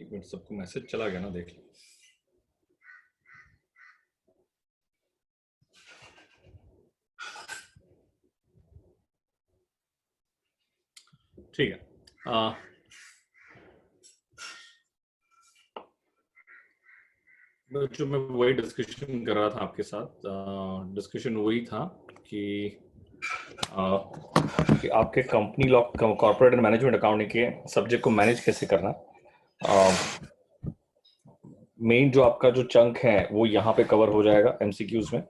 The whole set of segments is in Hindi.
एक मिनट, सबको मैसेज चला गया ना, देख लो। ठीक है। जो मैं वही डिस्कशन कर रहा था आपके साथ, डिस्कशन वही था कि आपके company law, corporate and management accounting के सब्जेक्ट को मैनेज कैसे करना। मेन जो आपका जो चंक है वो यहाँ पे कवर हो जाएगा एमसीक्यूज में,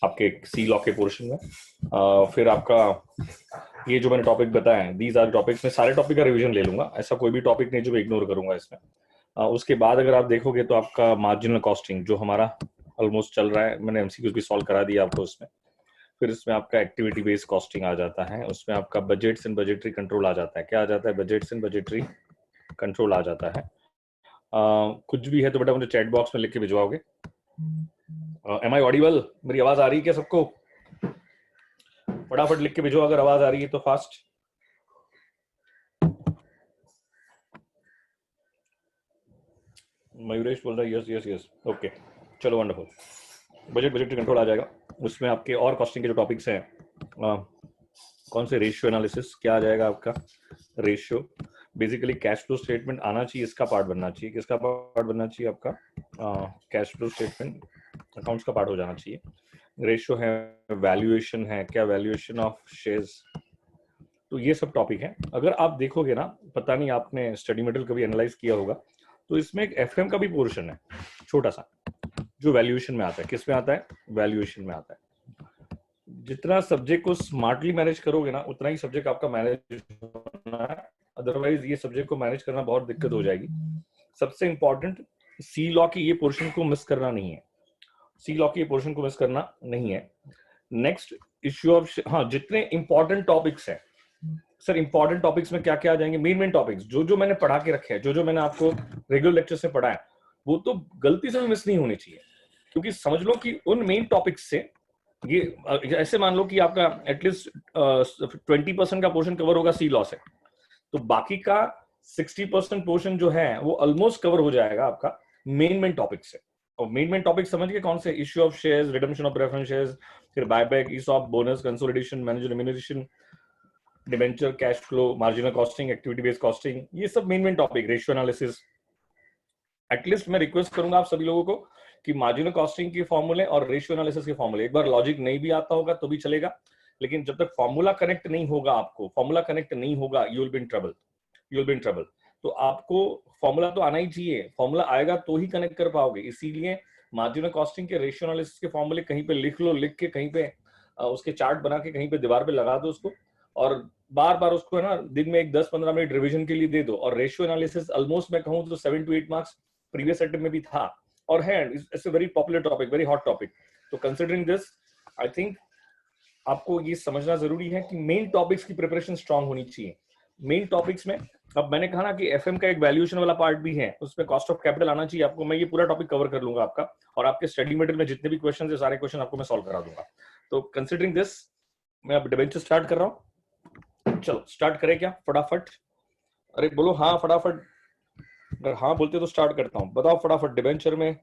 आपके सी लॉ के पोर्शन में। फिर आपका ये जो मैंने टॉपिक बताए, दीज आर टॉपिक्स, में सारे टॉपिक का रिवीजन ले लूंगा, ऐसा कोई भी टॉपिक नहीं जो मैं इग्नोर करूंगा इसमें। उसके बाद अगर आप देखोगे तो आपका मार्जिनल कॉस्टिंग जो हमारा ऑलमोस्ट चल रहा है, मैंने एमसीक्यूज भी सॉल्व करा दिया आपको उसमें। फिर इसमें आपका एक्टिविटी बेस्ड कॉस्टिंग आ जाता है, उसमें आपका बजट्स एंड बजटरी कंट्रोल आ जाता है। क्या आ जाता है? बजट्स एंड बजटरी कंट्रोल आ जाता है। कुछ भी है तो बेटा मुझे चैट बॉक्स में लिख के भिजवाओगे। M I audible? मेरी आवाज आ रही है क्या सबको? फटाफट लिख के भेजो अगर आवाज आ रही है तो, फास्ट। मयूरेश बोल रहा है यस यस यस, ओके, चलो वंडरफुल। बजट बजटरी कंट्रोल आ जाएगा, उसमें आपके और कॉस्टिंग के जो टॉपिक्स हैं, कौन से रेशियो एनालिसिस, क्या आ जाएगा आपका ratio, basically cash flow statement आना चाहिए, इसका पार्ट बनना चाहिए। किसका पार्ट बनना चाहिए? आपका कैश फ्लो स्टेटमेंट अकाउंट्स का पार्ट हो जाना चाहिए। रेशियो है, वैल्यूएशन है, क्या वैल्यूएशन ऑफ शेयर्स, तो ये सब टॉपिक है। अगर आप देखोगे ना, पता नहीं आपने स्टडी मटेरियल कभी एनालाइज किया होगा, तो इसमें एक एफएम का भी पोर्शन है छोटा सा, जो वैल्यूएशन में आता है। किस में आता है? वैल्यूएशन में आता है। जितना सब्जेक्ट को स्मार्टली मैनेज करोगे ना, उतना ही सब्जेक्ट आपका मैनेज होना है, अदरवाइज ये सब्जेक्ट को मैनेज करना बहुत दिक्कत हो जाएगी। सबसे इंपॉर्टेंट, सी लॉ की ये पोर्शन को मिस करना नहीं है, सी लॉ की ये पोर्शन को मिस करना नहीं है। नेक्स्ट इश्यू ऑफ, हाँ, जितने इंपॉर्टेंट टॉपिक्स हैं सर, इंपॉर्टेंट टॉपिक्स में क्या क्या आ जाएंगे? मेन टॉपिक्स जो जो मैंने पढ़ा के रखे हैं, जो जो मैंने आपको रेगुलर लेक्चर से पढ़ा है, वो तो गलती से भी मिस नहीं होनी चाहिए। क्योंकि समझ लो कि उन मेन टॉपिक्स से ये, ऐसे मान लो कि आपका एटलीस्ट 20% का पोर्शन कवर होगा सी लॉ से, तो बाकी का 60% पोर्शन जो है वो ऑलमोस्ट कवर हो जाएगा आपका मेन टॉपिक से। और मेन टॉपिक समझ गए कौन से? Issue of shares, redemption of preference shares, फिर buyback, ESOP, bonus, consolidation, manager remuneration, debenture, cash flow, marginal costing, activity based costing, ये सब main topic. Ratio analysis, at least मैं रिक्वेस्ट करूंगा आप सभी लोगों को कि मार्जिनल कॉस्टिंग के फॉर्मूले और रेशियो एनालिसिस के फॉर्मूले, एक बार लॉजिक नहीं भी आता होगा तो भी चलेगा, लेकिन जब तक फॉर्मूला कनेक्ट नहीं होगा, आपको फॉर्मूला कनेक्ट नहीं होगा, you will be in trouble, you will be in trouble. तो आपको फॉर्मूला तो आना ही चाहिए, फॉर्मूला आएगा तो ही कनेक्ट कर पाओगे। इसीलिए मार्जिनल कॉस्टिंग के, रेशियो एनालिसिस के फॉर्मूले कहीं पे लिख लो, लिख के कहीं पे उसके चार्ट बना के कहीं पे दीवार पे लगा दो उसको, और बार बार उसको है ना, दिन में एक 10-15 मिनट रिवीजन के लिए दे दो। और रेशियो एनालिसिस ऑलमोस्ट मैं कहूं तो 7 to 8 मार्क्स प्रीवियस अटेम्प्ट में भी था, और है, it's a very popular topic, very hot topic. तो कंसिडरिंग दिस, आई थिंक आपको ये समझना जरूरी है कि मेन टॉपिक्स की प्रिपरेशन स्ट्रांग होनी चाहिए। मेन टॉपिक्स में, अब मैंने कहा ना कि एफएम का एक वैल्यूएशन वाला पार्ट भी है, उसमें कॉस्ट ऑफ कैपिटल आना चाहिए आपको। मैं ये पूरा टॉपिक कवर कर लूंगा आपका, और आपके स्टडी मटेरियल में जितने भी क्वेश्चन है, सारे क्वेश्चन आपको मैं सॉल्व करा दूंगा। तो कंसिडरिंग दिस, मैं अब डिबेंचर स्टार्ट कर रहा हूँ। चलो स्टार्ट करें क्या फटाफट? अरे बोलो हाँ फटाफट, अगर हाँ बोलते तो स्टार्ट करता हूँ। बताओ फटाफट, डिबेंचर में।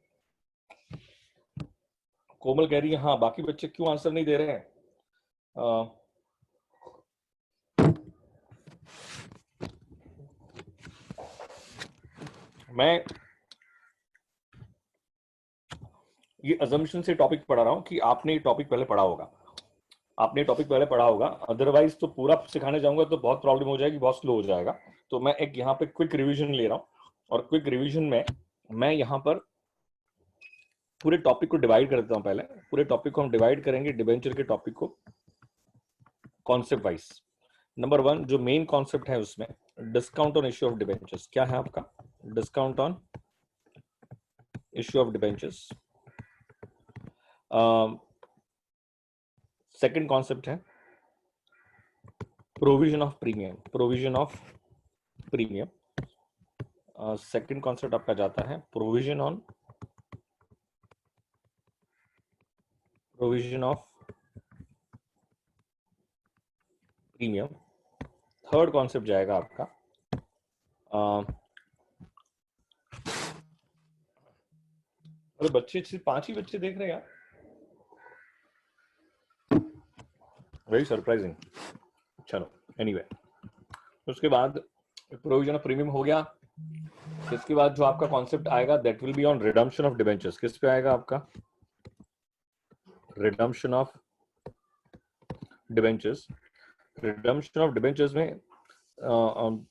कोमल कह रही है हाँ, बाकी बच्चे क्यों आंसर नहीं दे रहे हैं? मैं ये अजम्पशन से टॉपिक पढ़ा रहा हूँ कि आपने ये टॉपिक पहले पढ़ा होगा, आपने टॉपिक पहले पढ़ा होगा, अदरवाइज तो पूरा सिखाने जाऊंगा तो बहुत प्रॉब्लम हो जाएगी, बहुत स्लो हो जाएगा। तो मैं एक यहाँ पे क्विक रिवीजन ले रहा हूँ, और क्विक रिवीजन में मैं यहाँ पर पूरे टॉपिक को डिवाइड कर देता हूँ। पहले पूरे टॉपिक को हम डिवाइड करेंगे, डिबेंचर के टॉपिक को कॉन्सेप्ट वाइज। नंबर 1 जो मेन कॉन्सेप्ट है उसमें, discount on issue of debentures. क्या है आपका? Discount on issue of debentures. Second concept है provision of premium, provision of premium. Second concept आपका जाता है provision on, provision of premium. Third concept जाएगा आपका अरे बच्चे सिर्फ 5 ही बच्चे देख रहे हैं यार, वेरी सरप्राइजिंग। चलो एनीवे, उसके बाद प्रोविजन ऑफ प्रीमियम हो गया। इसके बाद जो आपका कॉन्सेप्ट आएगा that will be on redemption of debentures. किस पे आएगा आपका? Redemption of debentures. Redemption of debentures में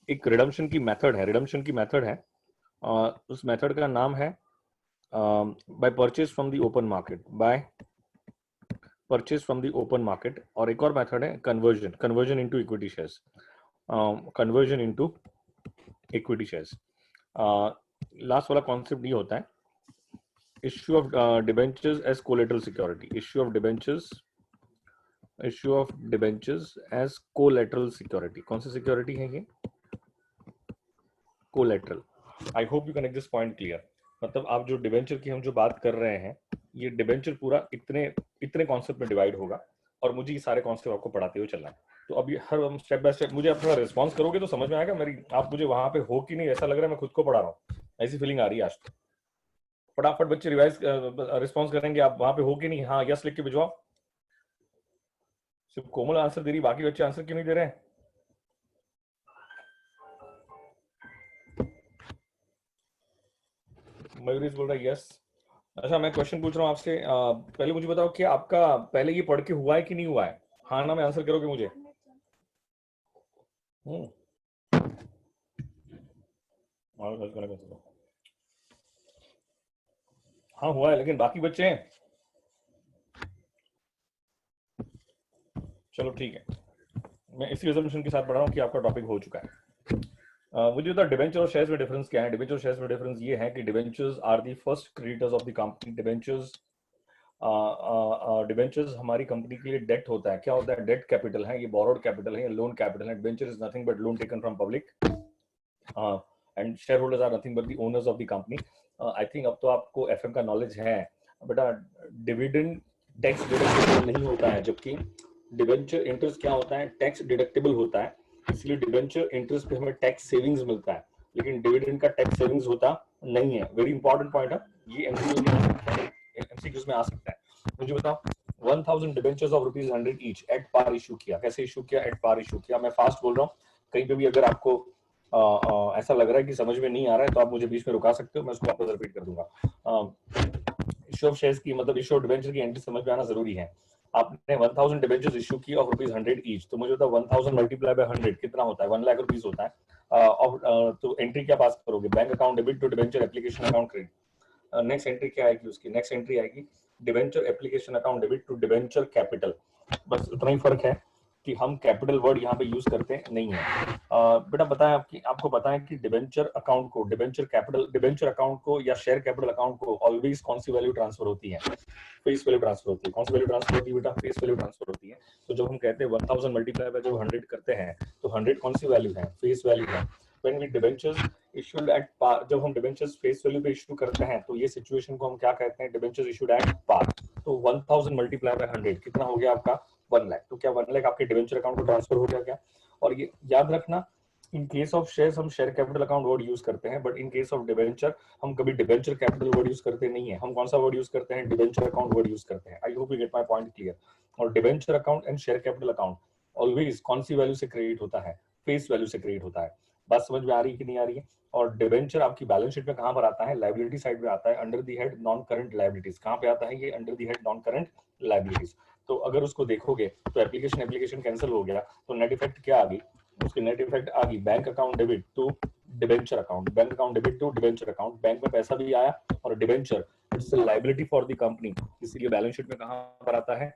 एक रिडम्पशन की मेथड है, रिडम्पशन की मेथड है, उस मेथड का नाम है by purchase from the open market, by purchase from the open market. और एक और मेथड है conversion, conversion into equity shares, conversion into equity shares. Last वाला कॉन्सेप्ट ये होता है issue of debentures as collateral security, issue of debentures, issue of debentures as collateral security. कौन सी सिक्योरिटी है ये? Collateral. I hope you can make this point clear. मतलब आप जो डिबेंचर की हम जो बात कर रहे हैं, ये डिबेंचर पूरा इतने कॉन्सेप्ट में डिवाइड होगा और मुझे ये सारे कॉन्सेप्ट आपको पढ़ाते हुए चलना है। तो अभी हर स्टेप बाय स्टेप मुझे आप थोड़ा रिस्पॉन्स करोगे तो समझ में आएगा मेरी, आप मुझे वहां पे हो कि नहीं ऐसा लग रहा है मैं खुद को पढ़ा रहा हूँ, ऐसी फीलिंग आ रही है आज। फटाफट बच्चे रिवाइज रिस्पॉन्स करेंगे, आप वहां पे हो कि नहीं? हाँ यस लिख के भिजवाओ। सिर्फ कोमल आंसर दे रही, बाकी बच्चे आंसर क्यों नहीं दे रहे हैं? मयूरी बोल रहा है यस। अच्छा मैं क्वेश्चन पूछ रहा हूँ आपसे, पहले मुझे बताओ कि आपका पहले ये पढ़ के हुआ है कि नहीं हुआ है? हाँ ना में आंसर करोगे मुझे। हाँ हुआ है, लेकिन बाकी बच्चे हैं। चलो ठीक है, मैं इसी रिजर्वेशन के साथ पढ़ रहा हूँ कि आपका टॉपिक हो चुका है। मुझे बता डिबेंचर और शेयर्स में डिफरेंस क्या है? डिबेंचर और शेयर्स में डिफरेंस ये है कि debentures are the first creditors of the company. Debentures debentures हमारी कंपनी के लिए डेट होता है। क्या होता है? डेट कैपिटल है, ये बोरोड कैपिटल है, ये लोन कैपिटल है। Debenture is nothing but loan taken from public and shareholders are nothing but the owners of the company. I think अब तो आपको एफएम का नॉलेज है बेटा। डिविडेंड टैक्स डिडक्टेबल नहीं होता है, जबकि डिबेंचर इंटरेस्ट क्या होता है? टैक्स डिडक्टेबल होता है। इसलिए डिबेंचर इंटरेस्ट पे हमें टैक्स सेविंग्स मिलता है, लेकिन डिविडेंड का टैक्स सेविंग्स होता नहीं है। वेरी इंपॉर्टेंट पॉइंट है ये, एमसीक्यूज में आ सकता है। मुझे बताओ 1000 debentures of ₹100 each at par issue किया। कैसे इशू किया? एट पार इशू किया। मैं फास्ट बोल रहा हूँ, कहीं पे भी अगर आपको ऐसा लग रहा है कि समझ में नहीं आ रहा है तो आप मुझे बीच में रुका सकते हो, मैं उसको वापस रिपीट कर दूंगा। इशू ऑफ शेयर्स की मतलब इशू ऑफ डिबेंचर की एंट्री समझ में आना जरूरी है। आपने 1000 डिबेंचर्स इशू की ऑफ ₹100 ईच, तो मुझे बताओ 1000 मल्टीप्लाई बाय 100 कितना होता है? 1 लाख रुपीस होता है। तो एंट्री क्या पास करोगे? Bank account debit to debenture application account credit. Next entry क्या आएगी उसकी? नेक्स्ट एंट्री आएगी debenture application account debit to debenture capital. बस इतना ही फर्क है कि हम कैपिटल वर्ड यहाँ पे यूज करते नहीं है। बेटा बताएं आपको बताएं कि डिबेंचर अकाउंट को, डिबेंचर कैपिटल, डिबेंचर अकाउंट को या शेयर कैपिटल अकाउंट को ऑलवेज कौन सी वैल्यू ट्रांसफर होती है? फेस वैल्यू ट्रांसफर होती है। कौन सी वैल्यू ट्रांसफर होती है बेटा? फेस वैल्यू ट्रांसफर होती है। तो जब हम कहते हैं 1000 मल्टीप्लाई बाय जब 100 करते हैं तो 100 कौन सी वैल्यू है? फेस वैल्यू है। When we debentures issued at par, जब हम डिबेंचर्स फेस वैल्यू पे इशू करते हैं तो ये सिचुएशन को हम क्या कहते हैं? Debentures issued at par. तो 1000 मल्टीप्लाई बाय 100 कितना हो गया आपका? 1 लाख। तो क्या 1 लाख आपके डिबेंचर अकाउंट को ट्रांसफर हो गया क्या? और ये याद रखना, इन केस ऑफ शेयर्स हम share capital account word use करते हैं, but in case of debenture हम कभी डिबेंचर कैपिटल वर्ड यूज करते नहीं है। हम कौन सा वर्ड यूज करते हैं? डिबेंचर अकाउंट वर्ड यूज करते हैं। I hope you get my point clear. और debenture account and share capital account always कौन सी वैल्यू से क्रेडिट होता है? फेस वैल्यू से क्रेडिट होता है। बात समझ में आ रही है कि नहीं आ रही है? और डिबेंचर आपकी बैलेंस शीट में कहां पर आता है? लायबिलिटी साइड में आता है, under the head non current liabilities. कहां पे आता है ये? Under the head non current liabilities. तो अगर उसको देखोगे तो एप्लीकेशन कैंसिल हो गया, तो नेट इफेक्ट क्या आ गई? उसकी नेट इफेक्ट आ गई bank account debit to debenture account, bank account debit to debenture account. Bank में पैसा भी आया और debenture it's a liability for the company, इसीलिए बैलेंस शीट में कहां पर आता है?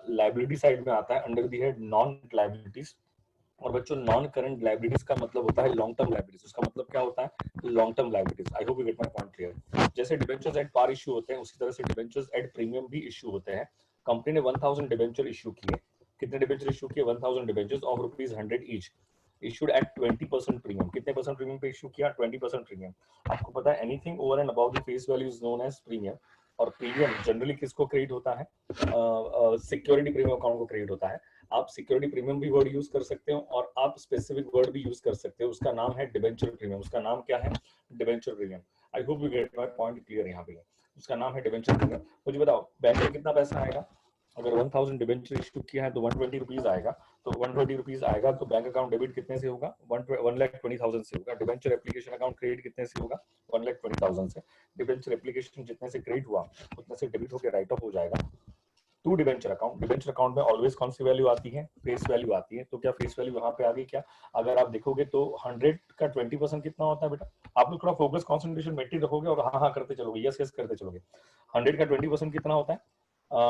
लायबिलिटी साइड में आता है, under the head non liabilities. और बच्चों नॉन करंट लायबिलिटीज का मतलब होता है लॉन्ग टर्म लायबिलिटीज। उसका मतलब क्या होता है? Long term liabilities. I hope you get my point clear. जैसे डिबेंचर्स एट पार इशू होते हैं, उसी तरह से डिबेंचर्स एट प्रीमियम भी इशू होते हैं। कंपनी ने 1000 डिबेंचर इशू किए। कितने डिबेंचर इशू किए? 1000 debentures of ₹100 each, issued at 20% premium. कितने परसेंट प्रीमियम पे इशू किया? 20% प्रीमियम। आपको पता है anything over and about the face value is known as premium. और प्रीमियम जनरली किसको क्रेडिट होता है? सिक्योरिटी प्रीमियम अकाउंट को क्रेडिट होता है। आप सिक्योरिटी प्रीमियम भी वर्ड यूज कर सकते हो और आप स्पेसिफिक वर्ड भी यूज कर सकते हो, उसका नाम है डिबेंचर प्रीमियम। उसका नाम क्या है? Debenture premium. I hope you get my point clear यहाँ पे। उसका नाम है डिबेंचर प्रीमियम। मुझे बताओ बैंक में कितना पैसा आएगा? अगर 1000 डिबेंचर इशू किया है तो 120 रुपीज आएगा। तो 120 रुपीज आएगा तो बैंक अकाउंट डेबिट कितने से होगा? 1,20,000 से होगा। डिबेंचर एप्लीकेशन अकाउंट क्रेडिट कितने से होगा? 1,20,000 से। डिबेंचर एप्लीकेशन जितने से क्रेडिट हुआ उतने से डेबिट होकर राइट ऑफ हो जाएगा to debenture account. Debenture account में ऑलवेज कौन सी वैल्यू आती है? फेस वैल्यू आती है। तो क्या फेस वैल्यू यहाँ पे आ गई क्या? अगर आप देखोगे तो 100 का 20% कितना होता है बेटा? आप लोग थोड़ा फोकस कॉन्सेंट्रेशन मेंटेन रखोगे और हाँ हाँ करते चलोगे, यस यस करते चलोगे। 100 का 20% कितना होता है?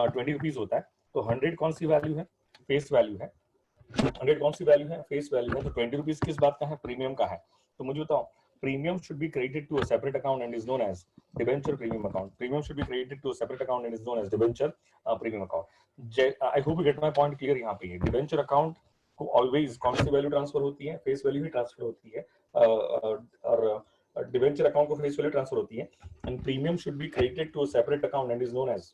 20 रुपीज होता है। तो 100 कौन सी वैल्यू है? फेस वैल्यू है। 100 कौन सी वैल्यू है? फेस वैल्यू है। तो 20 रुपीज किस बात का है? प्रीमियम का है। तो मुझे बताओ, premium should be credited to a separate account and is known as debenture premium account. Premium should be credited to a separate account and is known as debenture premium account. I hope you get my point clear यहाँ पे। debenture account को always कौन सी वैल्यू ट्रांसफर होती है? फेस वैल्यू ही ट्रांसफर होती है। और डिबेंचर अकाउंट को फेस वैल्यू ट्रांसफर होती है। And premium should be credited to a separate account and is known as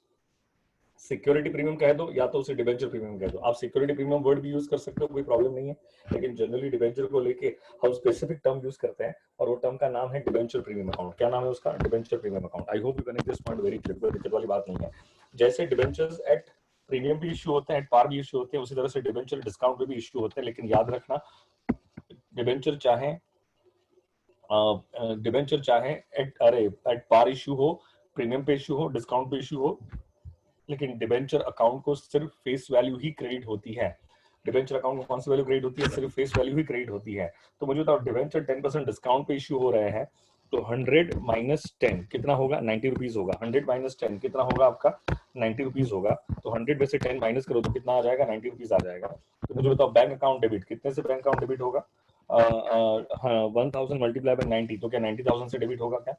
security premium कह दो या तो उसे डिबेंचर प्रीमियम कह दो। आप सिक्योरिटी प्रीमियम वर्ड भी यूज कर सकते हो, कोई प्रॉब्लम नहीं है, लेकिन जनरली डिबेंचर को लेके हम स्पेसिफिक टर्म यूज करते हैं और वो टर्म का नाम है डिबेंचर प्रीमियम अकाउंट। क्या नाम है उसका? Debenture premium account. I hope you connect this point very clear, कोई दिक्कत वाली बात नहीं है। जैसे डिबेंचर्स एट प्रीमियम भी इश्यू होते हैं, एट पार भी इश्यू होते हैं, उसी तरह से डिबेंचर डिस्काउंट पे भी इश्यू होते हैं। लेकिन याद रखना, डिबेंचर चाहे एट पार इश्यू हो, प्रीमियम पे इश्यू हो, डिस्काउंट पे इश्यू हो, लेकिन डिबेंचर अकाउंट को सिर्फ फेस वैल्यू ही क्रेडिट होती है। डिबेंचर अकाउंट को कौन सी वैल्यू क्रेडिट होती है? सिर्फ फेस वैल्यू ही क्रेडिट होती है। तो मुझे बताओ, डिबेंचर 10% डिस्काउंट पे इश्यू हो रहे हैं तो 100 माइनस 10 कितना होगा? 90 रुपीज होगा। 100 माइनस 10 कितना होगा आपका? 90 रुपीज होगा। तो 100 में से 10 माइनस करो तो कितना आ जाएगा? 90 रुपीज आ जाएगा। तो मुझे बताओ, बैंक अकाउंट डेबिट कितने से बैंक अकाउंट डेबिट होगा? 1000 मल्टीप्लाई बाय 90, तो क्या 90,000 से डेबिट होगा क्या?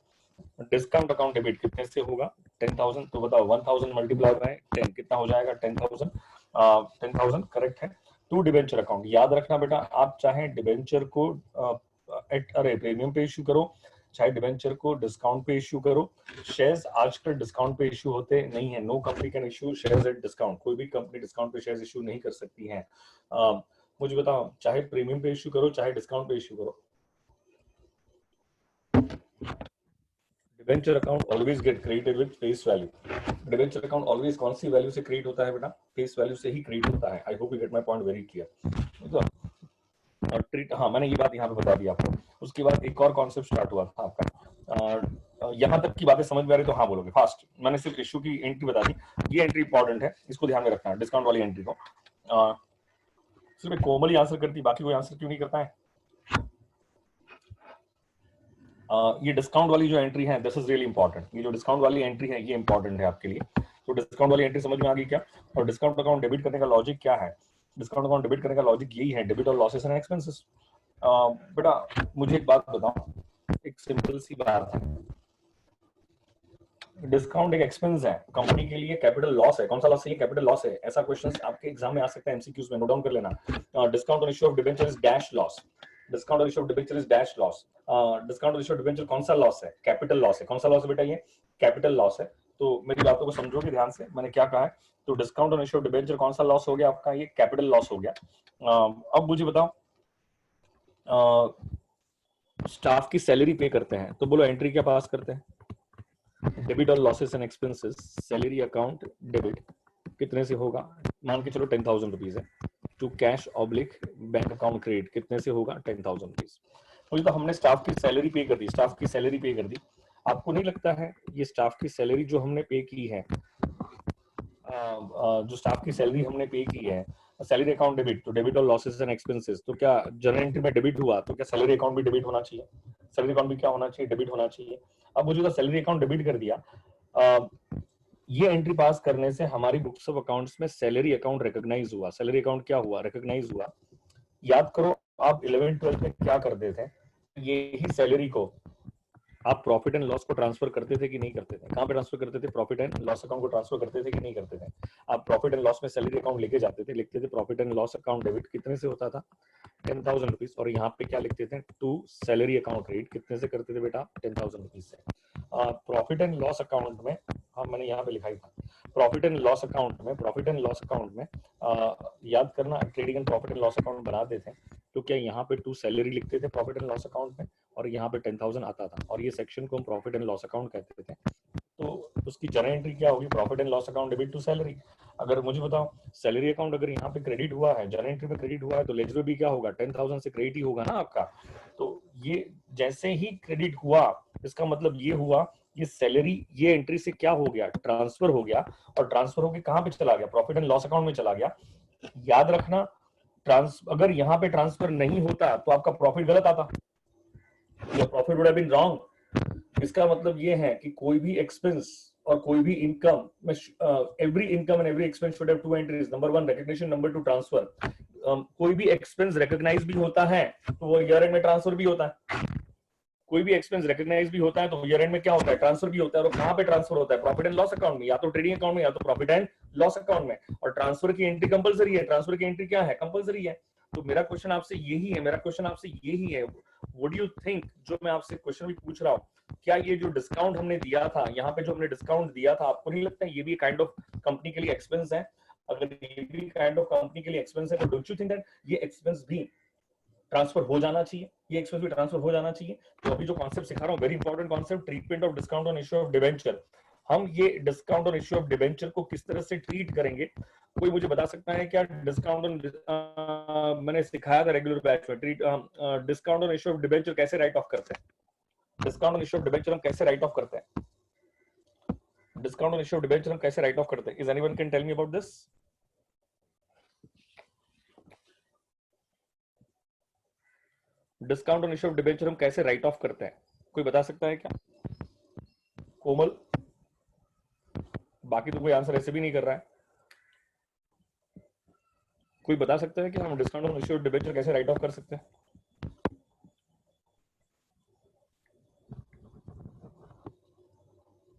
डिस्काउंट अकाउंट डेबिट कितने से होगा? 10,000। तो बताओ 1000 मल्टीप्लाई बाय 10 कितना हो जाएगा? 10,000। 10,000 करेक्ट है। टू डिबेंचर अकाउंट, याद रखना बेटा, आप चाहे डिबेंचर को प्रीमियम पे इश्यू करो, चाहे डिबेंचर को डिस्काउंट पे इश्यू करो, शेयर्स आजकल डिस्काउंट पे इश्यू होते नहीं है। No company can issue shares at discount. कोई भी कंपनी डिस्काउंट पे शेयर्स इश्यू नहीं कर सकती है। मुझे बताओ, चाहे प्रीमियम पे इश्यू करो चाहे डिस्काउंट पे इश्यू करो, debenture account always get credited with face value. Debenture account always कौन सी वैल्यू से क्रिएट होता है बेटा? फेस वैल्यू से ही क्रिएट होता है। आई hope you get my point very clear. तो ट्रीट, हाँ मैंने ये बात यहाँ पे बता दी आपको। उसके बाद एक और कॉन्सेप्ट स्टार्ट हुआ था आपका। यहाँ तक की बातें समझ में आ रही तो हाँ बोलोगे फास्ट। मैंने सिर्फ इशू की एंट्री बता दी, ये एंट्री इंपॉर्टेंट है, इसको ध्यान में रखना है, डिस्काउंट वाली एंट्री को। सिर्फ कोमल ही आंसर करती, बाकी कोई आंसर क्यों नहीं करता है? ये डिस्काउंट वाली जो एंट्री है, दिस इज रियली इंपॉर्टेंट। ये जो डिस्काउंट वाली एंट्री है ये इंपॉर्टेंट है आपके लिए। तो डिस्काउंट वाली एंट्री समझ में आ गई क्या? और डिस्काउंट अकाउंट डेबिट करने का लॉजिक क्या है? डिस्काउंट अकाउंट डेबिट करने का लॉजिक यही है, डेबिट और लॉसेस एंड एक्सपेंसेस। बेटा मुझे एक बात बताओ, एक सिंपल सी बात है, डिस्काउंट एक एक्सपेंस है, कंपनी के लिए कैपिटल लॉस है। कौन सा लॉस है? ये कैपिटल लॉस है। ऐसा क्वेश्चन आपके एग्जाम में आ सकता है, एमसीक्यूज में, नोट डाउन कर लेना। Discount on issue of debenture is dash loss. Discount on issue of debenture is dash loss. Discount on issue of debenture कौन सा लॉस है? कैपिटल लॉस है। कौन सा लॉस है बेटा? ये कैपिटल लॉस है। तो मेरी बातों को समझोगे ध्यान से, मैंने क्या कहा है? तो discount on issue of debenture कौन सा लॉस हो गया आपका? ये कैपिटल लॉस हो गया। अब मुझे बताओ, स्टाफ की सैलरी पे करते हैं तो बोलो एंट्री क्या पास करते हैं? डेबिट और losses and expenses, salary account debit कितने से होगा? मान के चलो 10,000 रुपीज है। To cash oblique bank account credit कितने से होगा? 10,000 रुपीज। मुझे तो हमने स्टाफ की सैलरी पे कर दी, स्टाफ की सैलरी पे कर दी। आपको नहीं लगता है ये स्टाफ की सैलरी जो हमने पे की है, जो स्टाफ की सैलरी हमने पे की है, सैलरी अकाउंट डेबिट, तो डेबिट और लॉसेस एंड एक्सपेंसेस, तो क्या जनरल एंट्री में डेबिट हुआ तो क्या सैलरी अकाउंट भी डेबिट होना चाहिए? सैलरी अकाउंट भी क्या होना चाहिए? डेबिट होना चाहिए। अब मुझे तो सैलरी अकाउंट डेबिट कर दिया, ये एंट्री पास करने से हमारी बुक्स ऑफ अकाउंट्स में सैलरी अकाउंट रिकॉग्नाइज हुआ। सैलरी अकाउंट क्या हुआ? रिकॉग्नाइज हुआ। याद करो आप 11th-12th में क्या करते थे? यही सैलरी को आप प्रॉफिट एंड लॉस को ट्रांसफर करते थे कि नहीं करते थे? कहां पे ट्रांसफर करते थे? प्रॉफिट एंड लॉस अकाउंट को ट्रांसफर करते थे कि नहीं करते थे? आप प्रॉफिट एंड लॉस में सैलरी अकाउंट लेके जाते थे, लिखते थे profit and loss account debit, कितने से होता था? 10,000 रुपीज। और यहाँ पे क्या लिखते थे? टू सैलरी अकाउंट क्रेडिट कितने से करते थे बेटा? 10,000 रुपीज से। प्रॉफिट एंड लॉस अकाउंट में, हाँ मैंने यहाँ पे लिखा ही था, प्रॉफिट एंड लॉस अकाउंट में याद करना, trading and profit and loss account बनाते थे तो क्या यहाँ पे टू सैलरी लिखते थे प्रॉफिट एंड लॉस अकाउंट में, और यहाँ पे 10,000 आता था और ये सेक्शन को हम प्रॉफिट एंड लॉस अकाउंट कहते थे, तो उसकी जर्नल एंट्री क्या होगी? Profit and loss account debit to salary. अगर मुझे बताओ सैलरी अकाउंट अगर यहाँ पे क्रेडिट हुआ है, जर्नल एंट्री में क्रेडिट हुआ है, तो लेजर में भी क्या होगा? 10,000 से क्रेडिट ही होगा ना आपका। तो ये जैसे ही क्रेडिट हुआ, इसका मतलब ये हुआ ये सैलरी ये एंट्री से क्या हो गया? ट्रांसफर हो गया, और ट्रांसफर होकर कहाँ पे चला गया? प्रॉफिट एंड लॉस अकाउंट में चला गया। याद रखना, अगर यहाँ पे ट्रांसफर नहीं होता तो आपका प्रॉफिट गलत आता, profit would have been wrong. इसका मतलब ये है कि कोई भी एक्सपेंस और कोई भी इनकम में every income and every expense should have to entries, number 1 recognition, number 2 transfer. कोई भी एक्सपेंस रिकॉग्नाइज भी होता है तो वो ईयर एंड में ट्रांसफर भी होता है, कोई भी एक्सपेंस रिकॉग्नाइज भी होता है तो ईयर एंड में क्या होता है? ट्रांसफर भी होता है। और कहां पे ट्रांसफर होता है? प्रॉफिट एंड लॉस अकाउंट में, या तो ट्रेडिंग अकाउंट में या तो प्रॉफिट एंड लॉस अकाउंट में। और ट्रांसफर की एंट्री कंपलसरी है, ट्रांसफर की एंट्री क्या है? कंपलसरी है। तो मेरा क्वेश्चन आपसे यही है, व्हाट डू यू थिंक, जो मैं आपसे क्वेश्चन भी पूछ रहा हूँ, क्या ये जो डिस्काउंट हमने दिया था, यहाँ पे जो हमने डिस्काउंट दिया था, आपको नहीं लगता है ये भी काइंड ऑफ कंपनी के लिए एक्सपेंस है? अगर ये भी काइंड ऑफ कंपनी के लिए एक्सपेंस है तो डोंट यू थिंक दैट ये एक्सपेंस भी ट्रांसफर हो जाना चाहिए, ये एक्सपेंस भी ट्रांसफर हो जाना चाहिए? तो अभी जो कॉन्सेप्ट सिखा रहा हूँ, very important concept, treatment of discount on issue of debenture. हम ये discount on issue of debenture को किस तरह से ट्रीट करेंगे? कोई मुझे बता सकता है क्या डिस्काउंट ऑन, मैंने सिखाया था रेगुलर बैच में, discount on issue of debenture कैसे राइट ऑफ करते हैं? Discount on issue of debenture हम कैसे राइट ऑफ करते हैं? Discount on issue of debenture हम कैसे राइट ऑफ करते हैं? Is anyone can tell me about this? Discount on issue of debenture हम कैसे राइट ऑफ करते हैं? कोई बता सकता है क्या? कोमल? बाकी तो कोई आंसर ऐसे भी नहीं कर रहा है। कोई बता सकता है कि हम discount on issue of debenture कैसे राइट ऑफ कर सकते हैं?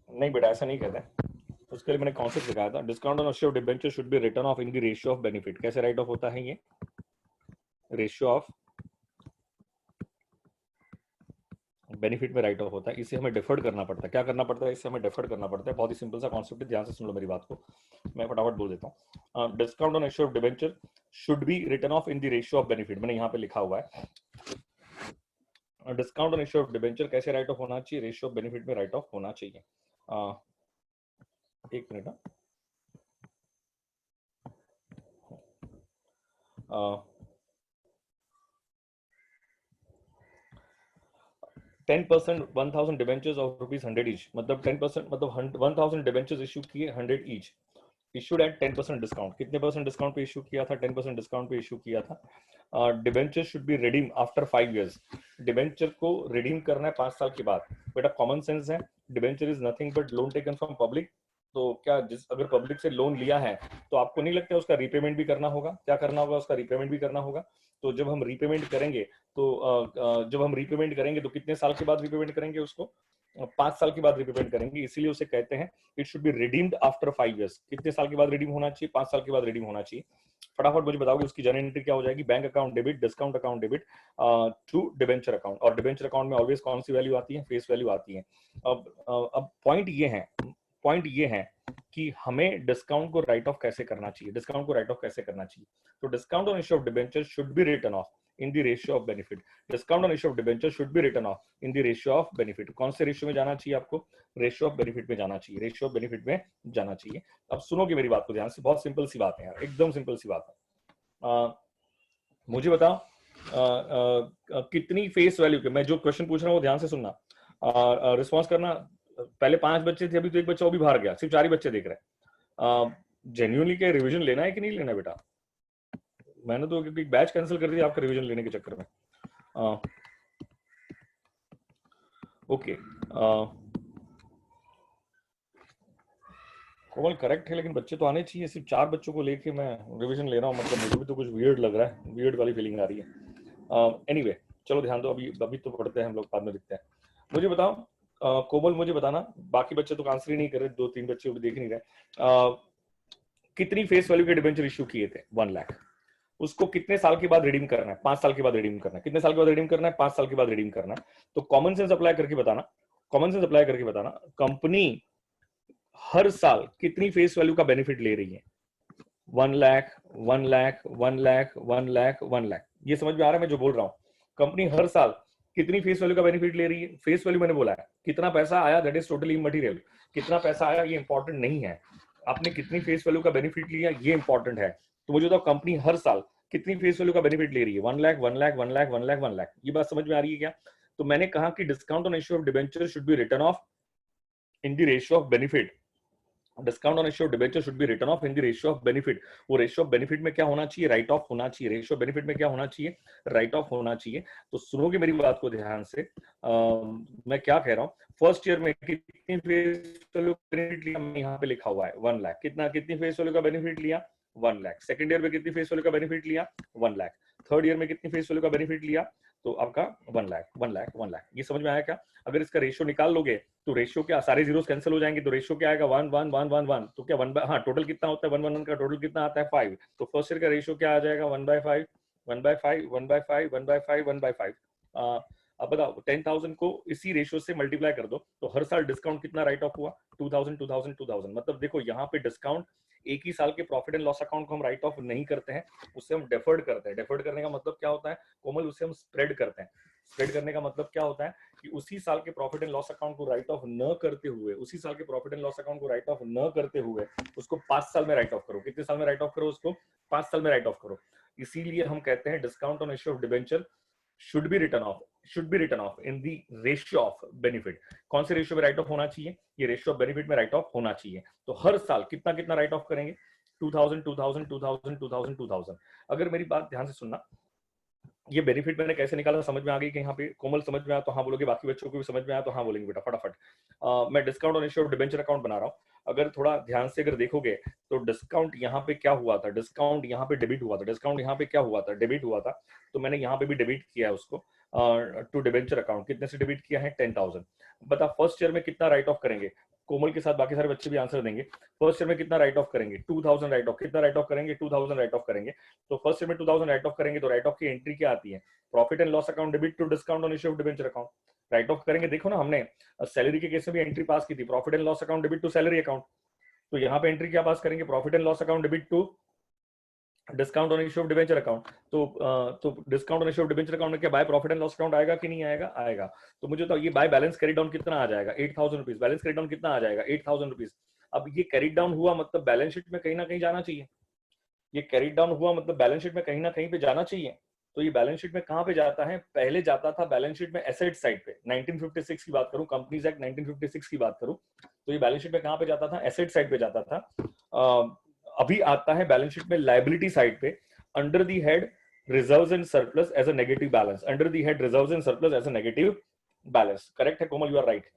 नहीं बेटा, ऐसा नहीं कहते। उसके लिए मैंने कॉन्सेप्ट सिखाया था, discount on issue of debenture should B written of in the ratio of benefit. कैसे राइट ऑफ होता है ये? रेशियो ऑफ बेनिफिट में राइट ऑफ होता है। इसे हमें डिफर्ड करना पड़ता है। क्या करना पड़ता है? इसे हमें डिफर्ड करना पड़ता है। बहुत ही सिंपल सा कॉन्सेप्ट है, ध्यान से सुन लो मेरी बात को, मैं फटाफट बोल देता हूँ। Discount on issue of debenture should B written of in the ratio of benefit, मैंने यहाँ पे लिखा हुआ है। Discount on issue of debenture कैसे राइट ऑफ होना चाहिए? रेशियो ऑफ बेनिफिट में राइट ऑफ होना चाहिए। एक मिनट, 10% 1000 डिबेंचर्स ऑफ ₹100 ईच, मतलब 10% मतलब 1000 डिबेंचर्स इशू किए 100 ईच, इशूड एट 10% डिस्काउंट। कितने परसेंट डिस्काउंट पे इशू किया था? 10% डिस्काउंट पे इशू किया था। Debenture should B redeem after 5 years. Debenture को रिडीम करना है 5 साल के बाद। बेटा कॉमन सेंस है, debenture is nothing but loan taken from public. तो क्या अगर पब्लिक से लोन लिया है तो आपको नहीं लगता है उसका रीपेमेंट भी करना होगा? क्या करना होगा? उसका रीपेमेंट भी करना होगा। तो जब हम रीपेमेंट करेंगे तो कितने साल के बाद रीपेमेंट करेंगे? उसको 5 साल के बाद रिपेमेंट करेंगे, इसीलिए उसे कहते हैं it should be redeemed after 5 years. कितने साल के बाद रिडीम होना चाहिए? 5 साल के बाद रिडीम होना चाहिए। फटाफट मुझे बताओगे उसकी जर्नल एंट्री क्या हो जाएगी? Bank account debit, discount account debit to debenture account. और डिबेंचर अकाउंट में ऑलवेज कौन सी वैल्यू आती है? फेस वैल्यू आती है। अब पॉइंट ये है कि हमें डिस्काउंट को राइट ऑफ कैसे करना चाहिए? डिस्काउंट को राइट ऑफ कैसे करना चाहिए? तो discount on issue of debenture should be written off in the ratio of benefit. Discount on issue of debenture should be written off in the ratio of benefit. कौन से रेशियो में जाना चाहिए आपको? रेशियो ऑफ बेनिफिट में जाना चाहिए, रेशियो ऑफ बेनिफिट में जाना चाहिए। अब सुनोगे मेरी बात को ध्यान से, बहुत सिंपल सी बात है यार, एकदम सिंपल सी बात है। मुझे बताओ कितनी फेस वैल्यू के, मैं जो क्वेश्चन पूछ रहा हूँ वो ध्यान से सुनना, रिस्पॉन्स करना। पहले 5 बच्चे थे, अभी तो एक बच्चा वो भी बाहर गया, सिर्फ 4 ही बच्चे देख रहे हैं। जेन्युइनली क्या रिवीजन लेना है कि नहीं लेना बेटा? मैंने तो क्योंकि बैच कैंसिल कर दिया आपका रिवीजन लेने के चक्कर में। ओके, कोमल करेक्ट है, लेकिन बच्चे तो आने चाहिए। सिर्फ 4 बच्चों को लेके मैं रिवीजन ले रहा हूँ, मतलब मुझे भी तो कुछ वियर्ड लग रहा है, वियर्ड वाली फीलिंग आ रही है। एनीवे चलो ध्यान दो, अभी तो पढ़ते हैं हम लोग, बाद में दिखते हैं। मुझे बताओ कोमल, मुझे बताना, बाकी बच्चे तो आंसर ही नहीं कर रहे, 2-3 बच्चे देख नहीं रहे। कितनी फेस वैल्यू के डिबेंचर इशू किए थे? 1 लाख। उसको कितने साल के बाद रिडीम करना है? 5 साल के बाद रिडीम करना है। कितने साल के बाद रिडीम करना है? 5 साल के बाद रिडीम करना है। तो कॉमन सेंस अप्लाई करके बताना, कंपनी हर साल कितनी फेस वैल्यू का बेनिफिट ले रही है? 1 लाख, 1 लाख, 1 लाख, 1 लाख, 1 लाख। ये समझ में आ रहा है मैं जो बोल रहा हूं? कंपनी हर साल कितनी फेस वैल्यू का बेनिफिट ले रही है? फेस वैल्यू मैंने बोला है, कितना पैसा आया दैट इज टोटली इमटेरियल, कितना पैसा आया ये इंपॉर्टेंट नहीं है, आपने कितनी फेस वैल्यू का बेनिफिट लिया ये इंपॉर्टेंट है। तो मुझे बताओ कंपनी हर साल कितनी फेस वैल्यू का बेनिफिट ले रही है? 1 लाख 1 लाख 1 लाख 1 लाख 1 लाख। ये बात समझ में आ रही है क्या? तो मैंने कहा कि discount on issue of debenture should B written of in the ratio of benefit. Discount on issue of debenture should B written of in the ratio of benefit. वो रेशियो ऑफ बेनिफिट में क्या होना चाहिए? राइट ऑफ होना चाहिए। रेशियो ऑफ बेनिफिट में क्या होना चाहिए? राइट ऑफ होना चाहिए। तो सुनोगे मेरी बात को ध्यान से, मैं क्या कह रहा हूँ। फर्स्ट ईयर में कितनी फेस वैल्यू बेनिफिट लिया? मैं यहाँ पे लिखा हुआ है 1 लाख। कितनी फेस वैल्यू का बेनिफिट लिया? 1 लाख। सेकंड ईयर में कितनी फेस वैल्यू का बेनिफिट लिया? 1 लाख। थर्ड ईयर में कितनी फेस वैल्यू का बेनिफिट लिया? तो आपका 1 लाख 1 लाख 1 लाख। ये समझ में आया क्या? अगर इसका रेशियो निकाल लोगे तो रेशियो क्या, सारे जीरोस कैंसिल हो जाएंगे, तो रेशियो क्या आएगा? 1 1 1 1 1। तो क्या 1 हाँ, टोटल कितना होता है? 1 1 1 का टोटल कितना आता है? 5। तो फर्स्ट ईयर का रेशियो क्या आ जाएगा? 1/5 1/5 1/5 1/5 1/5। अब बताओ 10,000 को इसी रेशियो से मल्टीप्लाई कर दो तो हर साल डिस्काउंट कितना राइट ऑफ हुआ? 2000 2000 2000। मतलब देखो यहाँ पे डिस्काउंट एक ही साल के प्रॉफिट एंड लॉस अकाउंट को हम राइट ऑफ नहीं करते हैं, उससे हम डेफर्ड करते हैं। डेफर्ड करने का मतलब क्या होता है कोमल? उससे हम स्प्रेड करते हैं। स्प्रेड करने का मतलब क्या होता है कि उसी साल के प्रॉफिट एंड लॉस अकाउंट को राइट ऑफ न करते हुए, उसी साल के प्रॉफिट एंड लॉस अकाउंट को राइट ऑफ न करते हुए उसको 5 साल में राइट ऑफ करो। कितने साल में राइट ऑफ करो? उसको 5 साल में राइट ऑफ करो। इसीलिए हम कहते हैं discount on issue of debenture should be written off in the ratio of benefit। कौन से रेशियो में राइट ऑफ होना चाहिए? ये रेशियो ऑफ बेनिफिट में राइट ऑफ होना चाहिए। तो हर साल कितना कितना राइट ऑफ करेंगे? 2000 2000 2000 2000 2000। अगर मेरी बात ध्यान से सुनना, ये बेनिफिट मैंने कैसे निकाला समझ में आ गई कि यहाँ पे कोमल समझ में आया तो हाँ बोलोगे, बाकी बच्चों को भी समझ में आया तो हाँ बोलेंगे बेटा फटाफट। मैं discount on issue of debenture account बना रहा हूँ। अगर थोड़ा ध्यान से अगर देखोगे तो डिस्काउंट यहाँ पे क्या हुआ था? डिस्काउंट यहाँ पे डेबिट हुआ था। डिस्काउंट यहाँ पे क्या हुआ था? डेबिट हुआ था। तो मैंने यहाँ पे भी डेबिट किया है उसको टू डिबेंचर अकाउंट। कितने से डेबिट किया है? 10,000। बता फर्स्ट ईयर में कितना राइट ऑफ करेंगे? कोमल के साथ बाकी सारे बच्चे भी आंसर देंगे। फर्स्ट ईयर में कितना राइट ऑफ करेंगे? 2000 राइट ऑफ। कितना राइट ऑफ करेंगे? 2000 राइट ऑफ करेंगे। तो फर्स्ट ईयर में 2000 राइट ऑफ करेंगे तो राइट ऑफ की एंट्री क्या आती है? Profit and loss account debit to discount on issue of debenture account. Write off करेंगे। देखो ना हमने सैलरी के केस में भी एंट्री पास की थी, profit and loss account debit to salary account. तो यहाँ पे एंट्री क्या पास करेंगे? Profit and loss account debit to discount on issue of debenture account. तो discount on issue of debenture account में क्या by profit and loss account आएगा कि नहीं आएगा? आएगा। तो मुझे तो ये बाय बैलेंस कैरी डाउन कितना आ जाएगा? 8,000 रुपीज। बैलेंस कैरी डाउन कितना आ जाएगा? 8,000 रुपीज। अब ये कैरी डाउन हुआ मतलब बैलेंस शीट में कहीं ना कहीं जाना चाहिए। ये कैरी डाउन हुआ मतलब बैलेंस शीट में कहीं ना कहीं पे जाना चाहिए। तो ये बैलेंस शीट में कहां पे जाता है? पहले जाता था बैलेंस शीट में एसेट साइड पे। 1956 की बात करूं, कंपनीज एक्ट 1956 की बात करूं, तो ये बैलेंस शीट में कहां पे जाता था? एसेट साइड पे जाता था। अभी आता है बैलेंस शीट में लायबिलिटी साइड पे, under the head reserves and surplus as a negative balance. Under the head reserves and surplus as a negative balance. Correct है कोमल, यू आर राइट।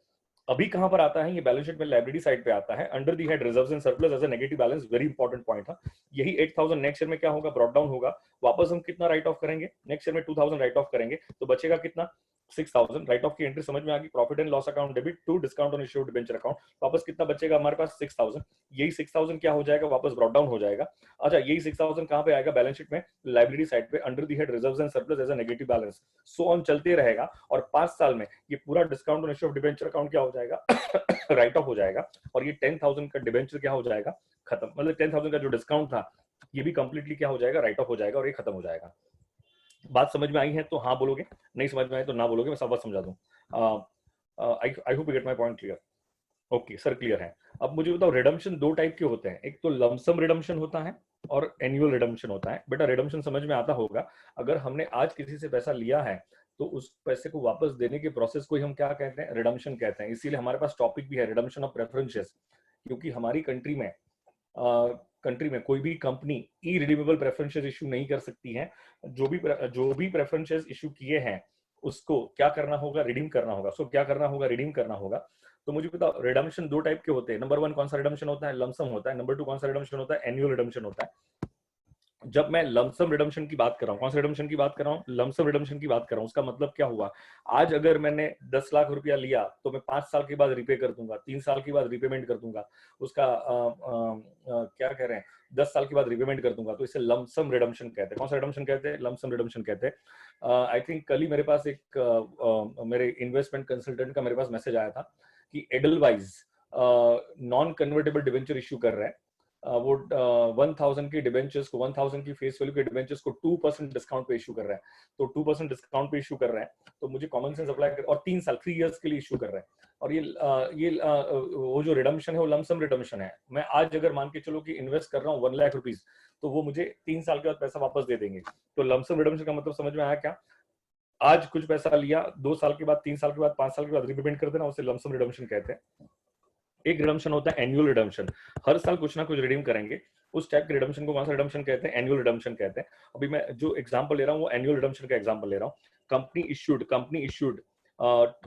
अभी कहां पर आता है? ये बैलेंस शीट में लायबिलिटी साइड पे आता है, under the head reserves and surplus as a negative balance. Very important point था। यही 8,000 नेक्स्ट ईयर में क्या होगा? ब्रॉट डाउन होगा। वापस हम कितना राइट ऑफ करेंगे? नेक्स्ट ईयर में 2,000 राइट ऑफ करेंगे तो बचेगा कितना? 6,000। राइट ऑफ की एंट्री समझ में आ गई। Profit and loss account debit to discount on issued debenture account. वापस कितना बचेगा हमारे पास? 6,000। यही 6,000 क्या हो जाएगा? वापस ब्रॉट डाउन हो जाएगा। अच्छा, यही 6,000 कहां पे आएगा? बैलेंस शीट में लायबिलिटी साइड पे, under the head reserves and surplus as a negative balance. So on चलते रहेगा और 5 साल में ये पूरा discount on issue of debenture account क्या हो जाएगा? राइट ऑफ हो जाएगा। और ये 10,000 का डिबेंचर क्या हो जाएगा? खत्म। मतलब 10,000 का जो डिस्काउंट था ये भी कंप्लीटली क्या हो जाएगा? राइट ऑफ हो जाएगा और ये खत्म हो जाएगा। बात समझ में आई है तो हाँ बोलोगे, नहीं समझ में आई तो ना बोलोगे, मैं सब बात समझा दूं। आई hope you get my point clear. Okay sir, clear है। अब मुझे बताओ, रिडम्पशन दो टाइप के होते हैं। एक तो लमसम रिडम्पशन होता है और एनुअल रिडम्पशन होता है। बेटा रिडम्पशन समझ में आता होगा। अगर हमने आज किसी से पैसा लिया है तो उस पैसे को वापस देने के प्रोसेस को ही हम क्या कहते हैं? रिडम्पशन कहते हैं। इसीलिए हमारे पास टॉपिक भी है रिडम्पशन ऑफ प्रेफरेंसेस। क्योंकि हमारी कंट्री में कोई भी कंपनी ई रिडीमेबल प्रेफरेंसेस इशू नहीं कर सकती है। जो भी प्रेफरेंसेस इशू किए हैं उसको क्या करना होगा? रिडीम करना होगा। सो क्या करना होगा? रिडीम करना होगा। तो मुझे बताओ, रिडम्पशन दो टाइप के होते हैं। नंबर 1 कौन सा रिडम्पशन होता है? लमसम होता है। नंबर 2 कौन सा रिडम्पशन होता है? एनुअल रिडम्पशन होता है। जब मैं लमसम रिडम्पशन की बात कर रहा हूँ, कौन सा रिडम्पशन की बात कर रहा हूँ? लमसम रिडम्पशन की बात कर रहा हूँ। उसका मतलब क्या हुआ? आज अगर मैंने 10 लाख रुपया लिया तो मैं 5 साल के बाद रिपे कर दूंगा, 3 साल के बाद रिपेमेंट कर दूंगा उसका, क्या कह रहे हैं, 10 साल के बाद रिपेमेंट कर दूंगा। तो इसे लमसम रिडम्पशन कहते हैं। कौन सा रिडम्पशन कहते हैं? लमसम रिडम्पशन कहते हैं। आई थिंक कल ही मेरे पास मेरे इन्वेस्टमेंट कंसल्टेंट का मेरे पास मैसेज आया था कि Edelweiss non convertible debenture issue कर रहे हैं। वो 1000 की डिबेंचर्स को 1000 की फेस वैल्यू के डिबेंचर्स को 2% डिस्काउंट पे इशू कर रहा है, तो 2% डिस्काउंट पे इशू कर रहा है, तो मुझे कॉमन सेंस अप्लाई कर, और 3 साल 3 इयर्स के लिए इशू कर रहा है, और वो जो रिडम्पशन है वो लमसम रिडम्पशन है। मैं आज अगर मान के चलो कि इन्वेस्ट कर रहा हूँ 1 लाख रुपीज, तो वो मुझे 3 साल के बाद पैसा वापस दे देंगे। तो लमसम रिडम्पशन का मतलब समझ में आया क्या? आज कुछ पैसा लिया, 2 साल के बाद, 3 साल के बाद, 5 साल के बाद रिपेमेंट कर देना, उसे लमसम रिडम्पशन कहते हैं। एक रिडम्पशन होता है एनुअल रिडम्पशन, हर साल कुछ ना कुछ रिडीम करेंगे, उस टाइप के रिडम्पशन को कौन सा रिडम्पशन कहते हैं? एनुअल रिडम्पशन कहते हैं। अभी मैं जो एग्जांपल ले रहा हूँ वो एनुअल रिडम्पशन का एग्जांपल ले रहा हूँ। Company issued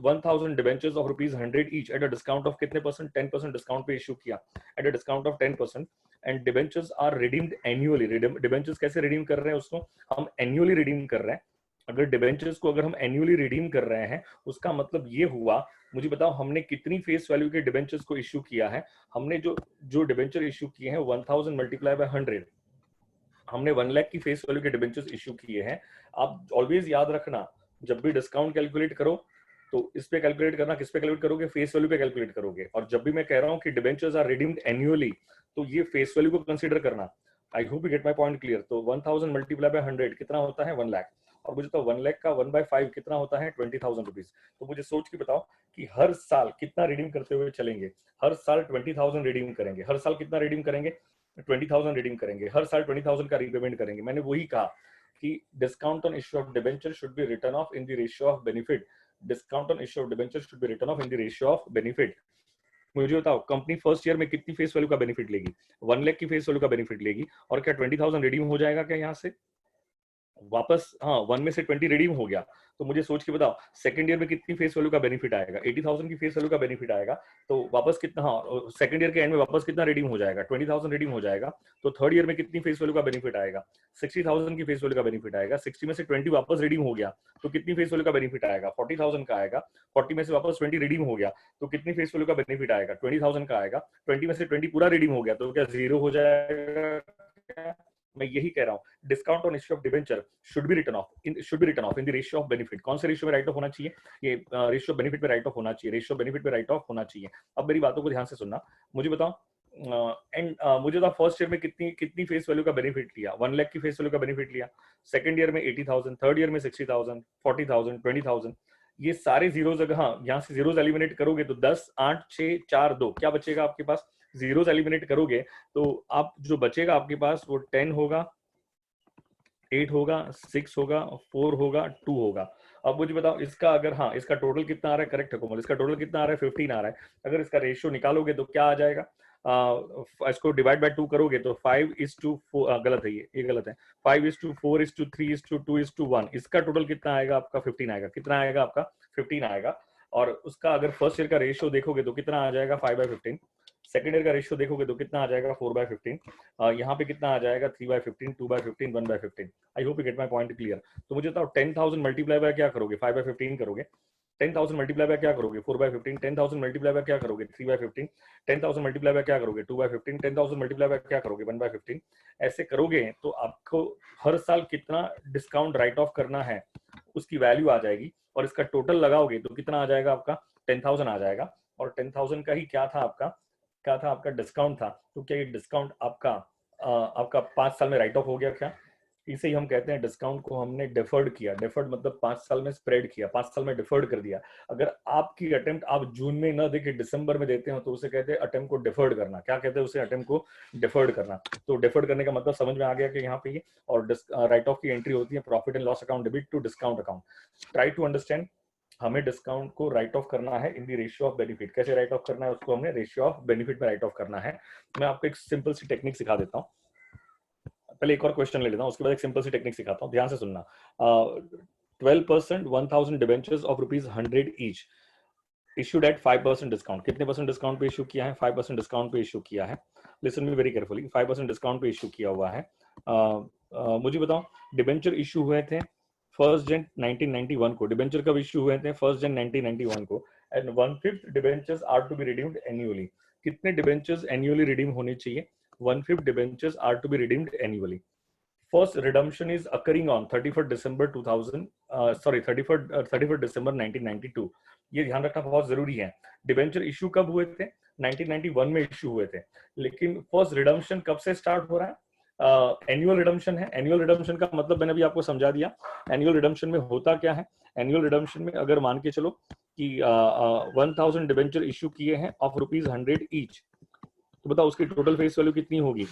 1000 debentures of ₹100 each at a discount of कितने परसेंट? 10% डिस्काउंट पे इशू किया, at a discount of 10%, and debentures are redeemed annually. Debentures कैसे रिडीम कर रहे हैं? उसको हम एनुअली रिडीम कर रहे हैं। अगर डिबेंचर्स को अगर हम एनुअली रिडीम कर रहे हैं, उसका मतलब ये हुआ, मुझे बताओ हमने कितनी फेस वैल्यू के डिबेंचर्स को इश्यू किया है? हमने जो जो डिबेंचर इश्यू किए हैं 1000 मल्टीप्लाई बाय 100, हमने 1 लाख की फेस वैल्यू के डिबेंचर्स इश्यू किए हैं। आप ऑलवेज याद रखना, जब भी डिस्काउंट कैलकुलेट करो तो इस पे कैलकुलेट करना, किस पे कैलकुलेट करोगे? फेस वैल्यू पे कैलकुलेट करोगे। और जब भी मैं कह रहा हूं कि डिबेंचर्स आर रिडीम्ड एनुअली, तो ये फेस वैल्यू को कंसीडर करना। आई hope you get my point clear. तो 1000 मल्टीप्लाई बाय 100 कितना होता है? 1 लाख। और मुझे तो 1 लाख का 1/5 कितना होता है? 20,000 रुपीज। तो मुझे सोच के बताओ कि हर साल कितना रिडीम करते हुए चलेंगे? हर साल 20,000 रिडीम करेंगे। हर साल कितना रिडीम करेंगे? 20,000 रिडीम करेंगे। हर साल 20,000 का रीपेमेंट करेंगे। मैंने वही कहा कि discount on issue of debenture should B written of in the ratio of benefit. Discount on issue of debenture should B written of in the ratio of benefit. मुझे बताओ कंपनी फर्स्ट ईयर में कितनी फेस वैल्यू का बेनिफिट लेगी? 1 लाख की फेस वैल्यू का बेनिफिट लेगी। और क्या 20,000 रिडीम हो जाएगा क्या यहाँ से वापस? हाँ, 1 में से 20 रिडीम हो गया। तो मुझे सोच के बताओ सेकंड ईयर में कितनी फेस वैल्यू का बेनिफिट आएगा? 80,000 की फेस वैल्यू का बेनिफिट आएगा। तो वापस कितना, हाँ, सेकंड ईयर के एंड में वापस कितना रिडीम हो जाएगा? 20,000 रिडीम हो जाएगा। तो थर्ड ईयर में कितनी फेस वैल्यू का बेनिफिट आएगा? 60,000 की फेस वैल्यू का बेनिफिट आएगा। 60 में से 20 वापस रिडीम हो गया, तो कितनी फेस वैल्यू का बेनिफिट आएगा? 40,000 का आएगा। 40 में से वापस 20 रिडीम हो गया, तो कितनी फेस वैल्यू का बेनिफिट आएगा? 20,000 का आएगा। 20 में से 20 पूरा रिडीम हो गया, तो क्या जीरो हो जाएगा? मैं यही कह रहा हूँ, discount on issue of debenture should B written of in the ratio of benefit. कौन से रेशियो में राइट ऑफ होना चाहिए? ये रेशियो ऑफ बेनिफिट में राइट ऑफ होना चाहिए। रेशियो ऑफ बेनिफिट में राइट ऑफ होना चाहिए। अब मेरी बातों को ध्यान से सुनना। मुझे बताओ मुझे तो फर्स्ट ईयर में कितनी कितनी फेस वैल्यू का बेनिफिट लिया? 1 लाख की फेस वैल्यू का बेनिफिट लिया। सेकंड ईयर में 80,000, थर्ड ईयर में 60,000, 40,000, 20,000। ये सारे जीरोज अगर, हाँ, यहाँ से जीरोज एलिमिनेट करोगे तो 10, 8, 6, 4, 2 क्या बचेगा आपके पास? जीरोज एलिमिनेट करोगे तो आप जो बचेगा आपके पास वो 10 होगा, 8 होगा, 6 होगा, 4 होगा, 2 होगा। अब मुझे बताओ इसका अगर, हाँ, इसका टोटल कितना आ रहा है? करेक्ट है कोमल, इसका टोटल कितना आ रहा है? 15 आ रहा है। अगर इसका रेशियो निकालोगे तो क्या आ जाएगा? इसको डिवाइड बाय 2 करोगे तो 5:4, गलत है, ये गलत है। 5:4:3:2:1। इसका टोटल कितना आएगा आपका? 15 आएगा। कितना आएगा आपका? 15 आएगा। और उसका अगर फर्स्ट ईयर का रेशियो देखोगे तो कितना आ जाएगा? 5/15। सेकंड ईयर का रेशियो देखोगे तो कितना आ जाएगा? 4/15। यहाँ पे कितना आ जाएगा? 3/15, 2/15, 1/15। आई hope you get my point clear. तो मुझे बताओ 10,000 मल्टीप्लाई बाय क्या करोगे? 5/15 करोगे। 10,000 मल्टीप्लाई बाय क्या करोगे? 4/15। 10,000 मल्टीप्लाई बाय क्या करोगे? 3/15। 10,000 मल्टीप्लाई बाय क्या करोगे? 2/15। 10,000 मल्टीप्लाई बाय क्या करोगे? 1/15। ऐसे करोगे तो आपको हर साल कितना डिस्काउंट राइट ऑफ करना है उसकी वैल्यू आ जाएगी, और इसका टोटल लगाओगे तो कितना आ जाएगा आपका? 10,000 आ जाएगा। और 10,000 का ही क्या था आपका? डिस्काउंट था। तो क्या ये डिस्काउंट आपका 5 साल में राइट ऑफ हो गया क्या? इसे ही हम कहते हैं डिस्काउंट को हमने डिफर्ड किया। डिफर्ड मतलब 5 साल में स्प्रेड किया, 5 साल में डिफर्ड कर दिया। अगर आपकी अटेम्प्ट आप जून में ना देके दिसंबर में देते हो तो उसे कहते हैं अटेम्प्ट को डिफर्ड करना। क्या कहते हैं उसे? अटेम्प्ट को डिफर्ड करना। तो डिफर्ड करने का मतलब समझ में आ गया कि यहाँ पे ये, और राइट ऑफ की एंट्री होती है profit and loss account debit to discount account. Try to understand. हमें डिस्काउंट को राइट ऑफ करना है in the ratio of benefit. कैसे राइट ऑफ करना है उसको? हमने रेशियो ऑफ बेनिफिट में राइट ऑफ करना है। मैं आपको एक सिंपल सी टेक्निक सिखा देता हूँ। पहले एक और क्वेश्चन ले लेता हूँ, उसके बाद एक सिंपल सी टेक्निक सिखाता हूँ, ध्यान से सुनना। 12%, 1000 debentures of ₹100 each issued at 5% discount. कितने परसेंट डिस्काउंट पे इशू किया है? 5% डिस्काउंट पे इशू किया है। Listen me very carefully, 5% discount पे इशू किया हुआ है। मुझे बताओ डिबेंचर इशू हुए थे 1 जन 1991 को। डिबेंचर कब इशू हुए थे? 1 जन 1991 को। And 1/5 debentures are to be redeemed annually. कितने डिबेंचर्स एनुअली रिडीम होने चाहिए? 1/5 debentures are to be redeemed annually. First redemption is occurring on 31st December 2000, 31st December 1992। ये ध्यान रखना बहुत जरूरी है। डिबेंचर इशू कब हुए थे? 1991 में इश्यू हुए थे। लेकिन फर्स्ट रिडम्पशन कब से स्टार्ट हो रहा है? एनुअल रिडम्पशन है। एनुअल रिडम्पशन का मतलब मैंने अभी आपको समझा दिया। एनुअल रिडम्पशन में होता क्या है? एनुअल रिडम्पशन में अगर मान के चलो कि 1000 डिबेंचर इश्यू किए हैं ऑफ ₹100 ईच, तो बताओ उसकी टोटल फेस वैल्यू कितनी होगी?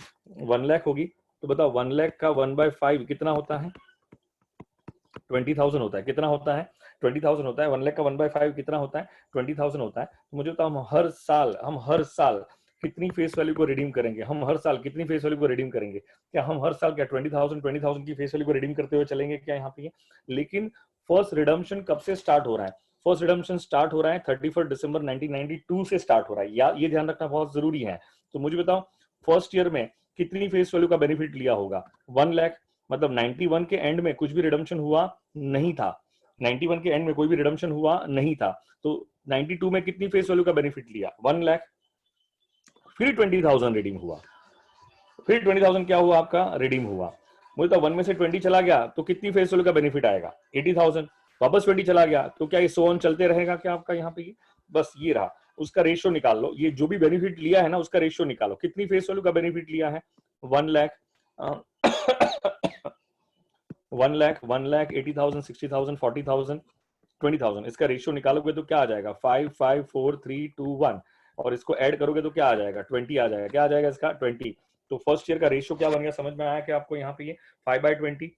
1 लाख होगी। तो बताओ 1 लाख का 1/5 कितना होता है? 20,000 होता है। कितना होता है? 20,000 होता है। 1 लाख का 1/5 कितना होता है? 20,000 होता है। तो मुझे बताओ हम हर साल कितनी फेस वैल्यू को रिडीम करेंगे? हम हर साल कितनी फेस वैल्यू को रिडीम करेंगे? क्या हम हर साल क्या 20,000 की फेस वैल्यू को रिडीम करते हुए चलेंगे क्या यहाँ पे? लेकिन फर्स्ट रिडम्पशन कब से स्टार्ट हो रहा है? फर्स्ट रिडम्पशन स्टार्ट हो रहा है 31 दिसंबर 1992 से स्टार्ट हो रहा है। या ये ध्यान रखना बहुत जरूरी है। तो मुझे बताओ फर्स्ट ईयर में कितनी फेस वैल्यू का बेनिफिट लिया होगा? 1 लाख। मतलब 91 के एंड में कुछ भी रिडम्पशन हुआ नहीं था। 91 के एंड में कोई भी रिडम्पशन हुआ नहीं था। तो 92 में कितनी फेस वैल्यू का बेनिफिट लिया? 1 लाख। फिर 20,000 रिडीम हुआ। फिर 20,000 क्या हुआ? आपका रिडीम हुआ। मुझे तो 1 में से 20 चला गया तो कितनी फेस वैल्यू का बेनिफिट आएगा? 80,000। वापस 20 चला गया तो क्या ये सो ऑन चलते रहेगा क्या आपका यहाँ पे? बस ये रहा। उसका रेशियो निकाल लो। ये जो भी बेनिफिट लिया है ना उसका रेशियो निकालो। कितनी फेस वैल्यू का बेनिफिट लिया है? 1 लाख। 1 लाख, 1 लाख, 80,000, 60,000, 40,000, 20,000। इसका रेशियो निकालोगे तो क्या आ जाएगा? 5, 5, 4, 3, 2, 1। और इसको ऐड करोगे तो क्या आ जाएगा? 20 आ जाएगा। क्या आ जाएगा इसका? 20। तो फर्स्ट ईयर का रेशियो क्या बन गया? समझ में आया कि आपको यहाँ पे? ये 5/20,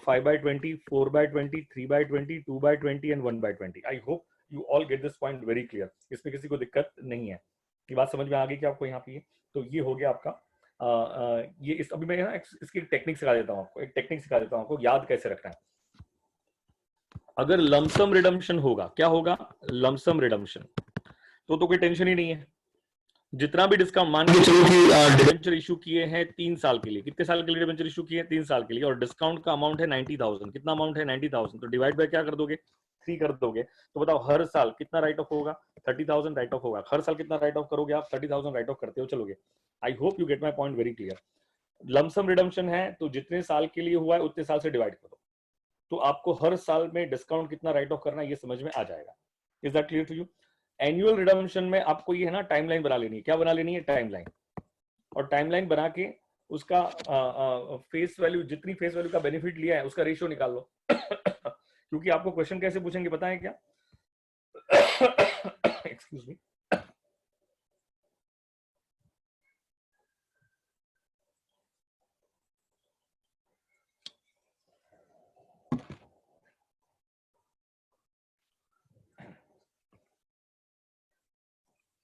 5/20, 4/20, 3/20, 2/20 and 1/20। I hope you all get this point very clear. इसमें किसी को दिक्कत नहीं है। ये बात समझ में आ गई कि आपको यहाँ पे? तो ये हो गया आपका। ये इस अभी मैं ना इसकी टेक्निक सिखा देता हूँ आपको। एक टेक्निक सिखा देता हूँ आपको याद कैसे रखना है। अगर लमसम रिडम्पशन होगा, क्या होगा? लमसम रिडम्पशन, तो कोई टेंशन ही नहीं है। जितना भी डिस्काउंट मान के चलो कि डिबेंचर इशू किए हैं 3 साल के लिए। कितने साल के लिए डिबेंचर इशू किए हैं? 3 साल के लिए। और डिस्काउंट का अमाउंट है 90,000। कितना अमाउंट है? 90,000। तो डिवाइड बाय क्या कर दोगे? 3 कर दोगे। तो बताओ हर साल कितना राइट ऑफ होगा? 30,000 राइट ऑफ होगा। हर साल कितना राइट ऑफ करोगे आप? 30,000 राइट ऑफ करते हो चलोगे। आई hope you get my point very clear. Lump sum redemption है तो जितने साल के लिए हुआ है उतने साल से डिवाइड करो। तो आपको हर साल में डिस्काउंट कितना राइट ऑफ करना है ये समझ में आ जाएगा। Is that clear to you? Annual redemption में आपको ये है ना टाइमलाइन बना लेनी है। क्या बना लेनी है? टाइमलाइन। और टाइमलाइन बना के उसका फेस वैल्यू, जितनी फेस वैल्यू का बेनिफिट लिया है उसका रेशियो निकाल लो। क्योंकि आपको क्वेश्चन कैसे पूछेंगे पता है क्या? Excuse me.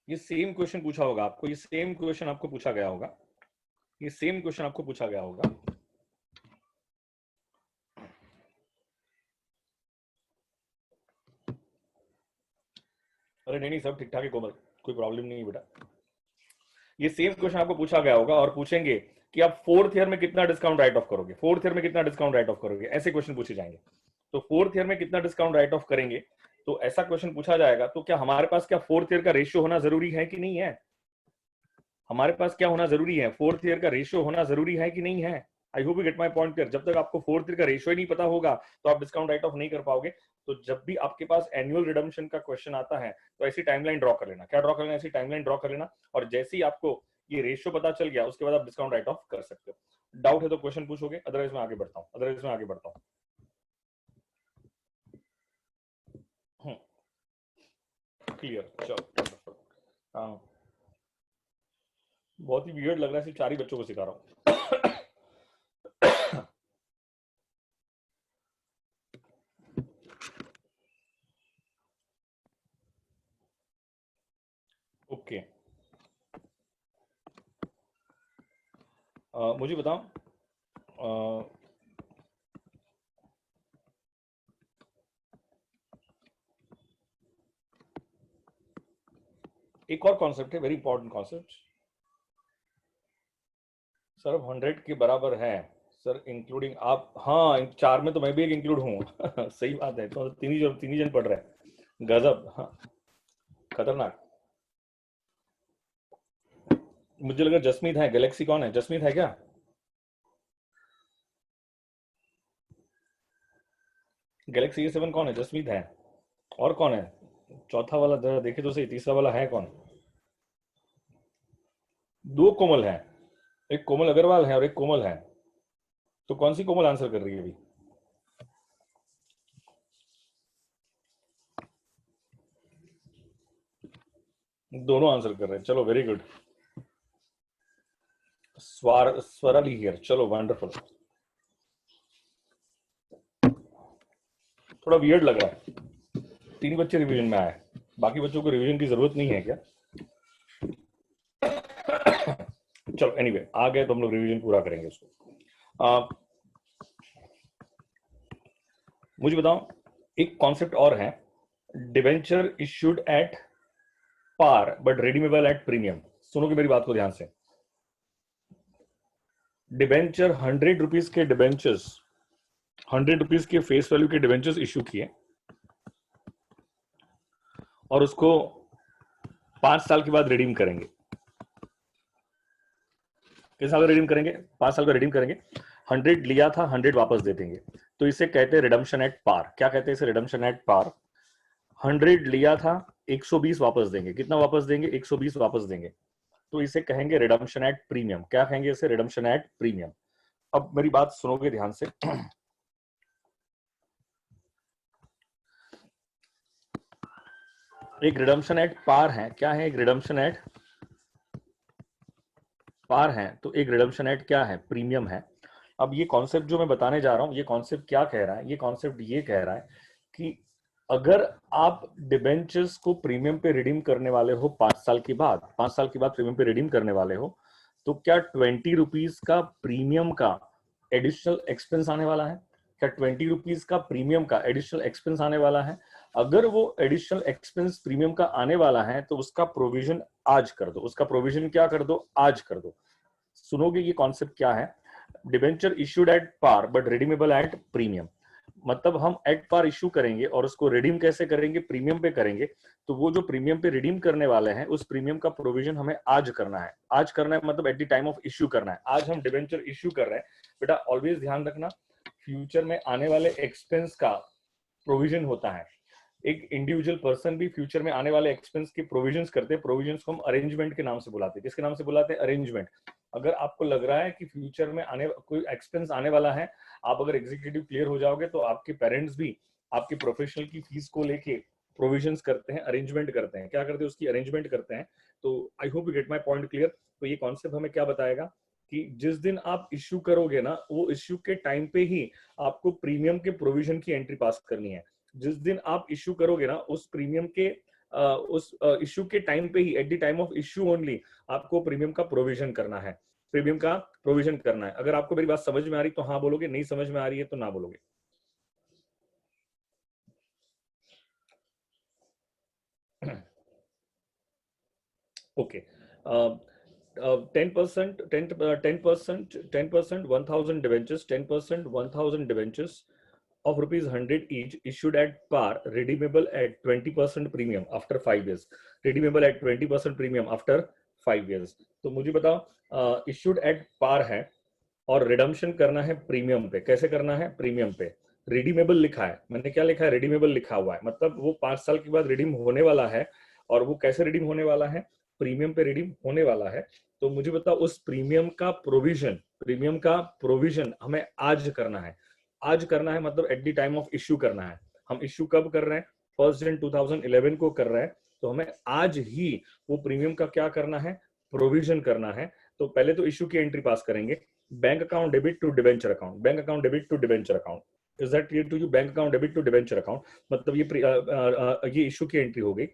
ये सेम क्वेश्चन पूछा होगा आपको। ये सेम क्वेश्चन आपको पूछा गया होगा। ये सेम क्वेश्चन आपको पूछा गया होगा। अरे नहीं सब ठीक ठाक है कोमल, कोई प्रॉब्लम नहीं है बेटा। ये सेम क्वेश्चन आपको पूछा गया होगा और पूछेंगे कि आप फोर्थ ईयर में कितना डिस्काउंट राइट ऑफ करोगे? फोर्थ ईयर में कितना डिस्काउंट राइट ऑफ करोगे? ऐसे क्वेश्चन पूछे जाएंगे। तो फोर्थ ईयर में कितना डिस्काउंट राइट ऑफ करेंगे? तो ऐसा क्वेश्चन पूछा जाएगा। तो क्या हमारे पास क्या फोर्थ ईयर का रेशियो होना जरूरी है कि नहीं है? हमारे पास क्या होना जरूरी है? फोर्थ ईयर का रेशियो होना जरूरी है कि नहीं है? आई hope you get my point clear. जब तक आपको फोर्थ ईयर का रेशियो ही नहीं पता होगा तो आप डिस्काउंट राइट ऑफ नहीं कर पाओगे। तो जब भी आपके पास एनुअल रिडम्पशन का क्वेश्चन आता है तो ऐसी टाइमलाइन ड्रॉ कर लेना। क्या ड्रॉ कर लेना? ऐसी टाइमलाइन ड्रॉ कर लेना। और जैसे ही आपको ये रेशियो पता चल गया उसके बाद आप डिस्काउंट राइट ऑफ कर सकते हो। डाउट है तो क्वेश्चन पूछोगे, अदरवाइज मैं आगे बढ़ता हूँ। क्लियर? चलो। हाँ, बहुत ही वियर्ड लग रहा है, सिर्फ 4 ही बच्चों को सिखा रहा हूँ। ओके, मुझे बताओ एक और कॉन्सेप्ट है, वेरी इंपॉर्टेंट कॉन्सेप्ट। सर 100 के बराबर है सर इंक्लूडिंग आप? हाँ, 4 में तो मैं भी एक इंक्लूड हूँ। सही बात है। तो तीन ही जन पढ़ रहे हैं। गजब। हाँ, खतरनाक। मुझे लगा जसमीत है। गैलेक्सी कौन है? जसमीत है क्या? गैलेक्सी A7 कौन है? जसमीत है। और कौन है? चौथा वाला जरा देखे तो सही, तीसरा वाला है कौन? दो कोमल हैं, एक कोमल अग्रवाल है और एक कोमल है, तो कौन सी कोमल आंसर कर रही है अभी? दोनों आंसर कर रहे हैं, चलो वेरी गुड। स्वरल हियर, चलो वंडरफुल। थोड़ा वियर्ड लग रहा है, 3 बच्चे रिवीजन में आए, बाकी बच्चों को रिवीजन की जरूरत नहीं है क्या? चलो एनीवे, आ गए तो हम लोग रिवीजन पूरा करेंगे उसको। मुझे बताओ, एक कॉन्सेप्ट और है, debenture issued at par but redeemable at premium. सुनोगे मेरी बात को ध्यान से। डिवेंचर 100 रुपीज के डिवेंचर्स, 100 रुपीज के फेस वैल्यू के डिवेंचर्स इश्यू किए और उसको 5 साल के बाद रिडीम करेंगे। किस साल का रिडीम करेंगे? 5 साल का रिडीम करेंगे। 100 लिया था, 100 वापस दे देंगे, तो इसे कहते हैं रिडम्पशन एट पार। क्या कहते हैं इसे? Redemption at par. 100 लिया था, 120 वापस देंगे। कितना वापस देंगे? 120 वापस देंगे, तो इसे कहेंगे रिडम्पशन एट प्रीमियम। क्या कहेंगे इसे? Redemption at premium. अब मेरी बात सुनोगे ध्यान से। एक रिडम्पशन एट पार है, क्या है? एक रिडम्पशन एट पार है, तो एक रिडम्पशन एट क्या है? प्रीमियम है। अब ये कॉन्सेप्ट जो मैं बताने जा रहा हूं, ये कॉन्सेप्ट क्या कह रहा है? ये कॉन्सेप्ट ये कह रहा है कि अगर आप डिबेंचर्स को प्रीमियम पे रिडीम करने वाले हो 5 साल के बाद, 5 साल के बाद प्रीमियम पे रिडीम करने वाले हो, तो क्या 20 रुपीज का प्रीमियम का एडिशनल एक्सपेंस आने वाला है? क्या 20 रुपीज का प्रीमियम का एडिशनल एक्सपेंस आने वाला है? अगर वो एडिशनल एक्सपेंस प्रीमियम का आने वाला है तो उसका प्रोविजन आज कर दो। उसका प्रोविजन क्या कर दो? आज कर दो। सुनोगे ये कॉन्सेप्ट क्या है? Debenture issued at par but redeemable at premium. मतलब हम एट पार इश्यू करेंगे और उसको रिडीम कैसे करेंगे? प्रीमियम पे करेंगे। तो वो जो प्रीमियम पे रिडीम करने वाले हैं, उस प्रीमियम का प्रोविजन हमें आज करना है। आज करना है मतलब eight the time of issue करना है। आज हम डिबेंचर इश्यू कर रहे हैं। बेटा ऑलवेज ध्यान रखना, फ्यूचर में आने वाले एक्सपेंस का प्रोविजन होता है। एक इंडिविजुअल पर्सन भी फ्यूचर में आने वाले एक्सपेंस के प्रोविजंस करते हैं। प्रोविजंस को हम अरेंजमेंट के नाम से बुलाते हैं। किसके नाम से बुलाते हैं? अरेंजमेंट। अगर आपको लग रहा है कि फ्यूचर में आने कोई एक्सपेंस आने वाला है, आप अगर एग्जीक्यूटिव क्लियर हो जाओगे, तो आपके पेरेंट्स भी आपकी प्रोफेशनल की फीस को लेके प्रोविजंस करते हैं, अरेंजमेंट करते हैं। क्या करते हैं? उसकी अरेंजमेंट करते हैं। तो आई hope you get my point clear. तो ये कॉन्सेप्ट हमें क्या बताएगा कि जिस दिन आप इश्यू करोगे ना, वो इश्यू के टाइम पे ही आपको प्रीमियम के प्रोविजन की एंट्री पास करनी है। जिस दिन आप इश्यू करोगे ना, उस प्रीमियम के उस इश्यू के टाइम पे ही, at the time of issue only, आपको प्रीमियम का प्रोविजन करना है। प्रीमियम का प्रोविजन करना है। अगर आपको मेरी बात समझ में आ रही तो हाँ बोलोगे, नहीं समझ में आ रही है तो ना बोलोगे। Okay. 10%, 10%, 10%, 1,000 debentures, 10%, 1,000 debentures of rupees 100 each, issued at par, redeemable at 20% premium after 5 years. Redeemable at 20% premium after 5 years. तो मुझे बताओ, इश्यूड एट पार है और रिडम्पशन करना है प्रीमियम पे। कैसे करना है? प्रीमियम पे। रिडीमेबल लिखा है, मैंने क्या लिखा है? रिडीमेबल लिखा हुआ है, मतलब वो 5 साल के बाद रिडीम होने वाला है। और वो कैसे रिडीम होने वाला है? प्रीमियम पे रिडीम होने वाला है। तो मुझे बताओ, उस प्रीमियम का प्रोविजन, प्रीमियम का प्रोविजन हमें आज करना है। आज करना है मतलब eight the time of issue करना है। हम इश्यू कब कर रहे हैं? 1 जन 2011 को कर रहे हैं। तो हमें आज ही वो प्रीमियम का क्या करना है? प्रोविजन करना है। तो पहले तो इश्यू की एंट्री पास करेंगे। Bank account debit to debenture account, bank account debit to debenture account. Is that clear to you? Bank account debit to debenture account, मतलब ये इशू की एंट्री हो गई।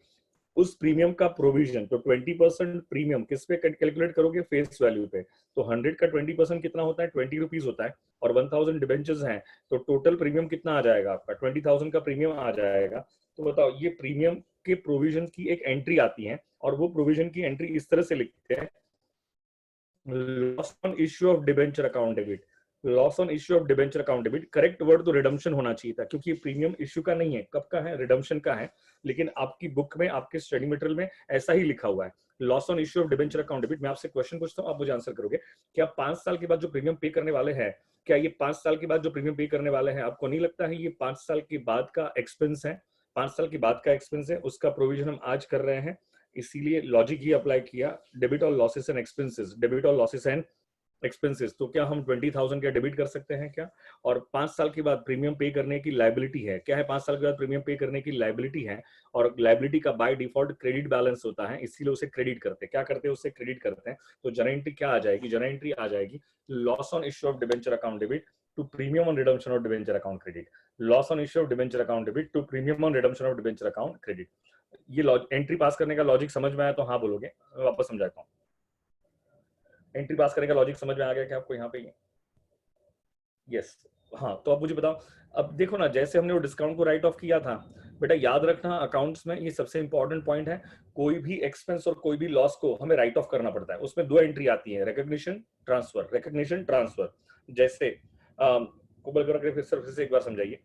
उस प्रीमियम का प्रोविजन, तो 20% प्रीमियम किस पे कैलकुलेट करोगे? फेस वैल्यू पे। तो 100 का 20% कितना होता है? 20 रुपीज होता है। और 1,000 डिबेंचर्स हैं, तो टोटल प्रीमियम कितना आ जाएगा आपका? 20,000 का प्रीमियम आ जाएगा। तो बताओ, ये प्रीमियम के प्रोविजन की एक एंट्री आती है, और वो प्रोविजन की एंट्री इस तरह से लिखते हैं, loss on issue of debenture account debit. Loss on issue of debenture account debit, correct word तो रिडम्पशन होना चाहिए था, क्योंकि प्रीमियम इश्यू का नहीं है। कब का है? रिडम्पशन का है। लेकिन आपकी बुक में, आपके स्टडी मटेरियल में ऐसा ही लिखा हुआ है, loss on issue of debenture account debit. मैं आपसे क्वेश्चन पूछता हूं, आप मुझे आंसर करोगे। क्या 5 साल के बाद जो प्रीमियम पे करने वाले हैं, क्या ये 5 साल के बाद जो प्रीमियम पे करने वाले हैं, आपको नहीं लगता है ये 5 साल के बाद का एक्सपेंस है? 5 साल के बाद का एक्सपेंस है, उसका प्रोविजन हम आज कर रहे हैं। इसीलिए लॉजिक ही अप्लाई किया, डेबिट और लॉसेस एंड एक्सपेंसेस, डेबिट और लॉसेस एंड एक्सपेंसेस। तो क्या हम 20,000 का डेबिट कर सकते हैं क्या? और 5 साल के बाद प्रीमियम पे करने की लायबिलिटी है, क्या है? 5 साल के बाद प्रीमियम पे करने की लायबिलिटी है, और लायबिलिटी का बाय डिफॉल्ट क्रेडिट बैलेंस होता है, इसीलिए उसे क्रेडिट करते हैं। क्या करते हैं? उससे क्रेडिट करते हैं। तो जर्नल एंट्री क्या आ जाएगी? जर्नल एंट्री आ जाएगी loss on issue of debenture account debit to premium on redemption of debenture account credit, loss on issue of debenture account debit to premium on redemption of debenture account credit. ये एंट्री पास करने का लॉजिक समझ में आया तो हाँ बोलोगे, मैं वापस समझाता हूँ। एंट्री पास करने का लॉजिक समझ में आ गया क्या आपको यहाँ पे? यस। हाँ, तो अब मुझे बताओ, अब देखो ना, जैसे हमने वो डिस्काउंट को राइट ऑफ किया था, बेटा याद रखना अकाउंट्स में ये सबसे इंपॉर्टेंट पॉइंट है, कोई भी एक्सपेंस और कोई भी लॉस को हमें राइट ऑफ करना पड़ता है। उसमें 2 एंट्री आती है, रिकॉग्निशन ट्रांसफर, रिकॉग्निशन ट्रांसफर। जैसे कोबल कर फिर से एक बार समझाइए।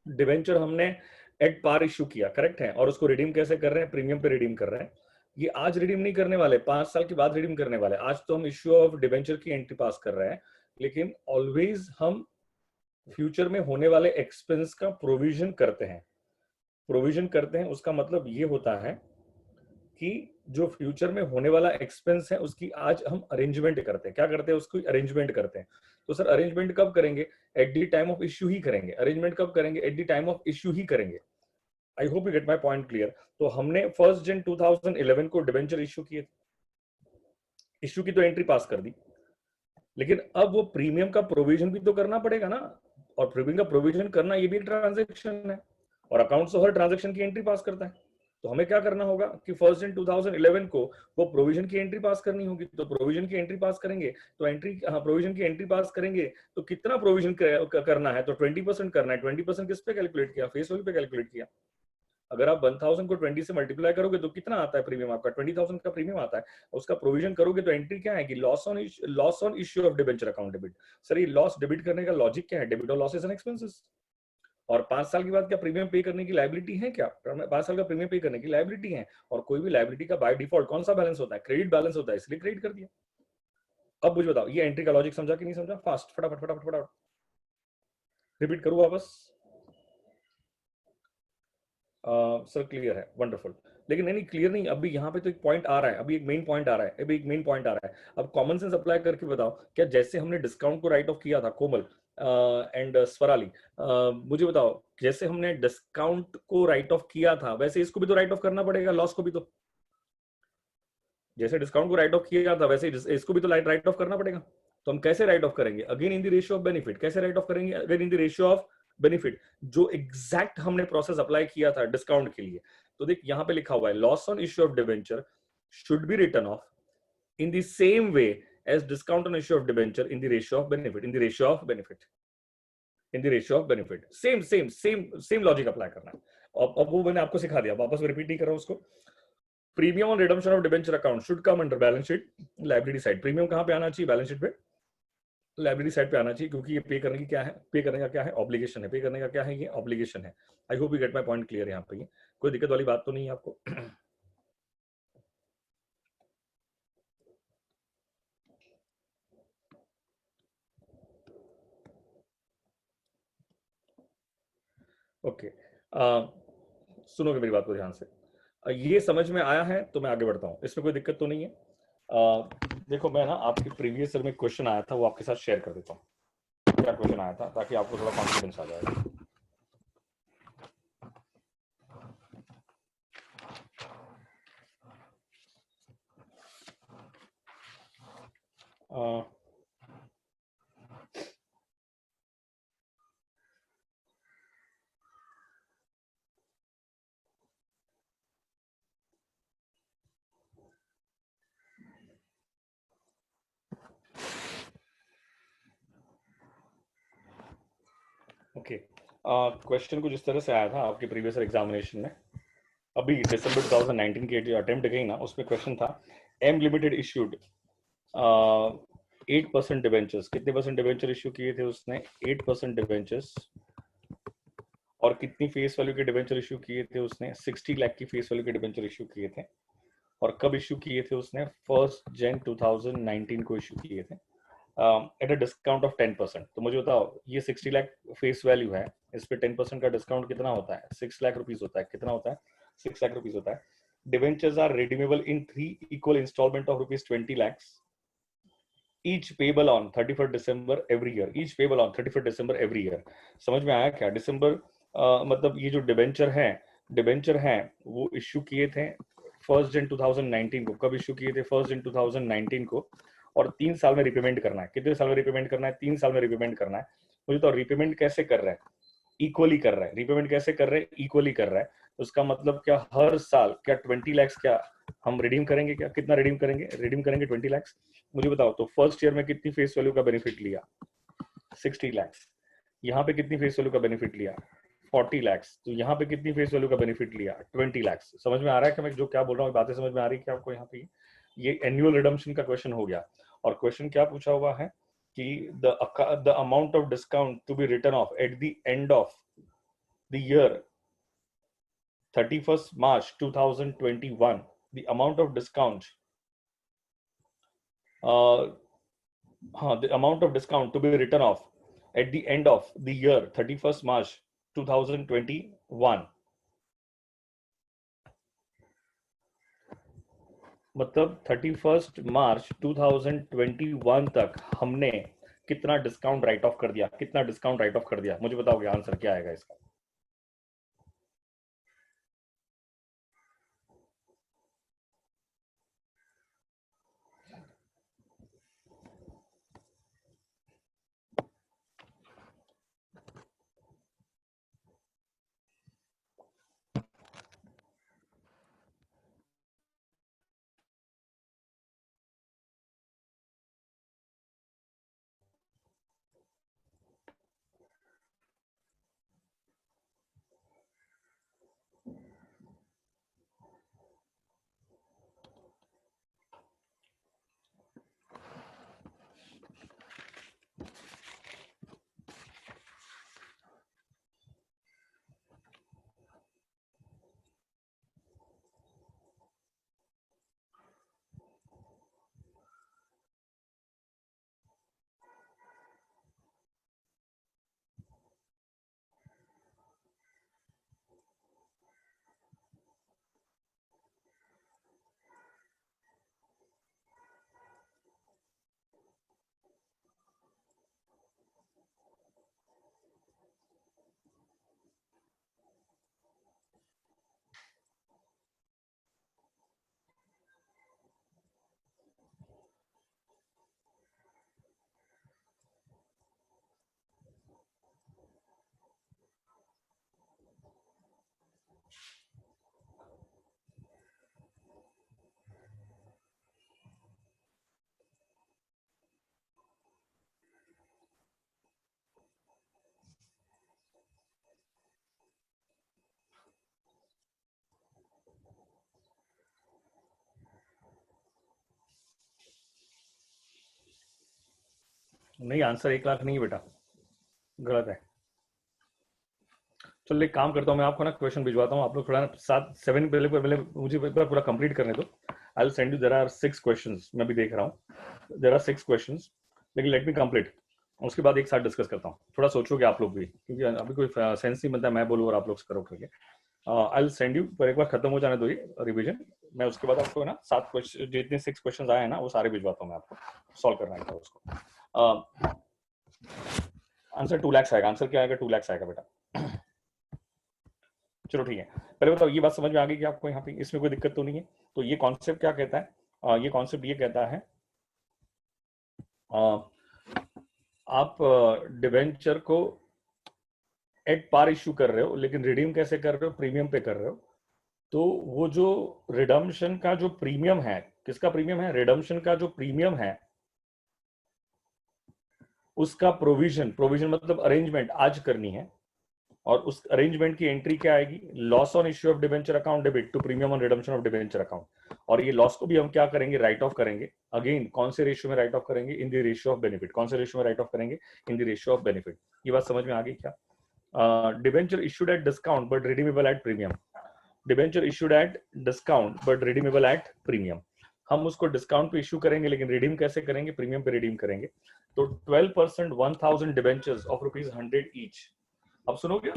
डिवेंचर हमने एट पार इश्यू किया, करेक्ट है, और उसको रिडीम कैसे कर रहे हैं? प्रीमियम पे रिडीम कर रहे हैं। ये आज रिडीम नहीं करने वाले, 5 साल के बाद रिडीम करने वाले। आज तो हम इश्यू ऑफ डिवेंचर की एंट्री पास कर रहे हैं, लेकिन ऑलवेज हम फ्यूचर में होने वाले एक्सपेंस का प्रोविजन करते हैं। प्रोविजन करते हैं उसका मतलब ये होता है कि जो फ्यूचर में होने वाला एक्सपेंस है उसकी आज हम अरेंजमेंट करते हैं। क्या करते हैं? उसको अरेंजमेंट करते हैं। तो सर अरेंजमेंट कब करेंगे? At the time of issue ही करेंगे। अरेंजमेंट कब करेंगे? At the time of issue ही करेंगे। I hope you get my point clear. तो हमने 1 जन 2011 को डिबेंचर इश्यू किए, इश्यू की तो एंट्री पास कर दी, लेकिन अब वो प्रीमियम का प्रोविजन भी तो करना पड़ेगा ना, और प्रीमियम का प्रोविजन करना ये भी एक ट्रांजेक्शन है, और अकाउंट्स तो हर ट्रांजेक्शन की एंट्री पास करता है। तो हमें क्या करना होगा कि 1 जन 2011 को वो प्रोविजन की एंट्री पास करनी होगी। तो प्रोविजन की एंट्री पास करेंगे तो एंट्री, हाँ, प्रोविजन की एंट्री पास करेंगे तो कितना प्रोविजन करना है? तो 20% करना है। 20% किस पे कैलकुलेट किया? फेस वैल्यू पे कैलकुलेट किया। अगर आप 1000 को 20 से मल्टीप्लाई करोगे तो कितना आता है प्रीमियम? आपका 20,000 का प्रीमियम आता है। उसका प्रोविजन करोगे तो एंट्री क्या आएगी? Loss on issue of debenture account debit. Sir ये लॉस डेबिट करने का लॉजिक क्या है? डेबिट और लॉसेस एंड एक्सपेंसेस। और 5 साल के बाद क्या प्रीमियम पे करने की लायबिलिटी है क्या? 5 साल का प्रीमियम पे करने की लायबिलिटी है, और कोई भी लायबिलिटी का बाय डिफॉल्ट कौन सा बैलेंस होता है? क्रेडिट बैलेंस होता है, इसलिए क्रेडिट कर दिया। अब मुझे बताओ ये एंट्री का लॉजिक समझा कि नहीं समझा? फास्ट, फटाफट फटाफट फटाफट रिपीट करूँ वापस? सर क्लियर है, वंडरफुल। लेकिन नहीं क्लियर नहीं, अभी यहाँ पे तो एक पॉइंट आ रहा है, अभी एक मेन पॉइंट आ रहा है, अभी एक मेन पॉइंट आ रहा है। अब कॉमन सेंस अप्लाई करके बताओ, क्या जैसे हमने डिस्काउंट को राइट ऑफ किया था, कोमल एंड स्वराली, मुझे बताओ, जैसे हमने डिस्काउंट को राइट ऑफ किया था वैसे इसको भी तो राइट ऑफ करना पड़ेगा, लॉस को भी। तो जैसे डिस्काउंट को राइट ऑफ किया था वैसे इसको भी तो राइट ऑफ करना पड़ेगा। तो हम कैसे राइट ऑफ करेंगे? Again in the ratio of benefit. कैसे राइट ऑफ करेंगे? Again in the ratio of benefit, जो एग्जैक्ट हमने प्रोसेस अप्लाई किया था डिस्काउंट के लिए। तो देख यहां पे लिखा हुआ है, loss on issue of debenture should be written off in the same way as discount on issue of debenture in the ratio of benefit, in the ratio of benefit, in the ratio of benefit. Same same same same logic apply करना है। अब वो मैंने आपको सिखा दिया, वापस रिपीट नहीं कर रहा हूं उसको। Premium on redemption of debenture account should come under balance sheet liability side. Premium कहां पे आना चाहिए? बैलेंस शीट पे, लायबिलिटी साइड पे आना चाहिए, क्योंकि ये पे करने की क्या है? पे करने का क्या है? ऑब्लिगेशन है। पे करने का क्या है? ये ऑब्लिगेशन है। आई hope you get my point clear. यहाँ पे ये कोई दिक्कत वाली बात तो नहीं है आपको? ओके, सुनोगे मेरी बात को ध्यान से। ये समझ में आया है तो मैं आगे बढ़ता हूँ, इसमें कोई दिक्कत तो नहीं है। देखो मैं ना आपके प्रीवियस ईयर में क्वेश्चन आया था वो आपके साथ शेयर कर देता हूँ। क्या क्वेश्चन आया था, ताकि आपको थोड़ा कॉन्फिडेंस आ जाएगा। ओके, क्वेश्चन कुछ इस तरह से आया था आपके प्रीवियस एग्जामिनेशन में। अभी दिसंबर 2019 की जो अटेम्प्ट गई ना, उसमें क्वेश्चन था, एम लिमिटेड इश्यूड 8% डिवेंचर्स। कितने परसेंट डिवेंचर इश्यू किए थे उसने? 8% डिवेंचर्स। और कितनी फेस वैल्यू के डिवेंचर इश्यू किए थे उसने? 60 लाख की फेस वैल्यू के डिवेंचर इश्यू किए थे। और कब इश्यू किए थे उसने? 1 जन 2019 को इश्यू किए थे, एट अ डिस्काउंट ऑफ 10%। तो मुझे बताओ, ये 60 लाख फेस वैल्यू है, इस पे 10% का डिस्काउंट कितना होता है? 6 लाख रुपीज होता है। कितना होता है? 6 लाख रुपीस होता है. Debentures are redeemable in 3 equal installment of rupees 20 lakhs. Each payable on 31st December every year. Each payable on 31st December every year. समझ में आया क्या? दिसंबर मतलब ये जो डिबेंचर हैं वो इश्यू किए थे 1 जन 2019 को. कब इश्यू किए थे? 1 जन 2019 को. और 3 साल में रिपेमेंट करना है. कितने साल में रिपेमेंट करना है? 3 साल में रिपेमेंट करना है. मुझे तो रिपेमेंट कैसे कर रहा है? इक्वली कर रहा है. रिपेमेंट कैसे कर रहे हैं? इक्वली कर रहा है. उसका मतलब क्या हर साल क्या 20 लाख क्या हम रिडीम करेंगे? क्या कितना रिडीम करेंगे? रिडीम करेंगे 20 लाख. मुझे बताओ तो फर्स्ट ईयर में कितनी फेस वैल्यू का बेनिफिट लिया? 60 लाख. यहाँ पे कितनी फेस वैल्यू का बेनिफिट लिया? 40 लाख. तो यहाँ पे कितनी फेस वैल्यू का बेनिफिट लिया? 20 लाख. समझ में आ रहा है कि मैं जो क्या बोल रहा हूँ बातें समझ में आ रही है क्या आपको? यहाँ पे ये एनुअल रिडम्पशन का क्वेश्चन हो गया. और क्वेश्चन क्या पूछा हुआ है कि the amount of discount to be written off at the end of the year 31st March 2021, the amount of discount the amount of discount to be written off at the end of the year 31st March 2021. मतलब 31st March 2021 तक हमने कितना डिस्काउंट राइट ऑफ कर दिया? कितना डिस्काउंट राइट ऑफ कर दिया? मुझे बताओगे आंसर क्या आएगा इसका? नहीं, आंसर 1 लाख नहीं है बेटा, गलत है. चलो एक काम करता हूँ, मैं आपको ना क्वेश्चन भिजवाता हूँ. आप लोग थोड़ा 7 पहले पहले मुझे पेपर पूरा कंप्लीट करने दो. I will send you. There are 6 questions. मैं भी देख रहा हूँ. देयर आर 6 क्वेश्चंस, लेकिन लेट मी कंप्लीट. उसके बाद एक साथ डिस्कस करता हूँ. थोड़ा सोचोगे आप लोग भी, क्योंकि अभी कोई सेंस नहीं बनता मैं बोलूँ और आप लोग करो करके. आई विल सेंड यू. पर एक बार खत्म हो जाने दो ये रिवीजन. मैं उसके बाद आपको ना 7 क्वेश्चन, जितने 6 क्वेश्चन आए हैं ना वो सारे भिजवाता हूँ मैं आपको. सॉल्व करना है उसको. आंसर 2 लाख आएगा. आंसर क्या आएगा? 2 लाख आएगा बेटा. चलो ठीक है. पहले बताओ ये बात समझ में आ गई कि आपको यहाँ पे इसमें कोई दिक्कत तो नहीं है? तो ये कॉन्सेप्ट क्या कहता है? ये कॉन्सेप्ट ये कहता है आप डिवेंचर को एट पार इश्यू कर रहे हो, लेकिन रिडीम कैसे कर रहे हो? प्रीमियम पे कर रहे हो. तो वो जो रिडम्पशन का जो प्रीमियम है, किसका प्रीमियम है? रिडम्पशन का जो प्रीमियम है उसका प्रोविजन मतलब अरेंजमेंट आज करनी है. और उस अरेंजमेंट की एंट्री क्या आएगी? Loss on issue of debenture account debit to premium on redemption of debenture account. और ये लॉस को भी हम क्या करेंगे? राइट ऑफ करेंगे. अगेन कौन से रेशियो में राइट ऑफ करेंगे? इन द रेशियो ऑफ बेनिफिट. कौन से रेशियो में राइट ऑफ करेंगे? इन द रेशियो ऑफ बेनिफिट. ये बात समझ में आ गई क्या? Debenture issued at discount but redeemable at premium. Debenture issued at discount but redeemable at premium. हम उसको डिस्काउंट पे इश्यू करेंगे, लेकिन रिडीम कैसे करेंगे? प्रीमियम पे रिडीम करेंगे. तो 12% 1000 डिबेंचर्स ऑफ ₹100 ईच. अब सुनोगे,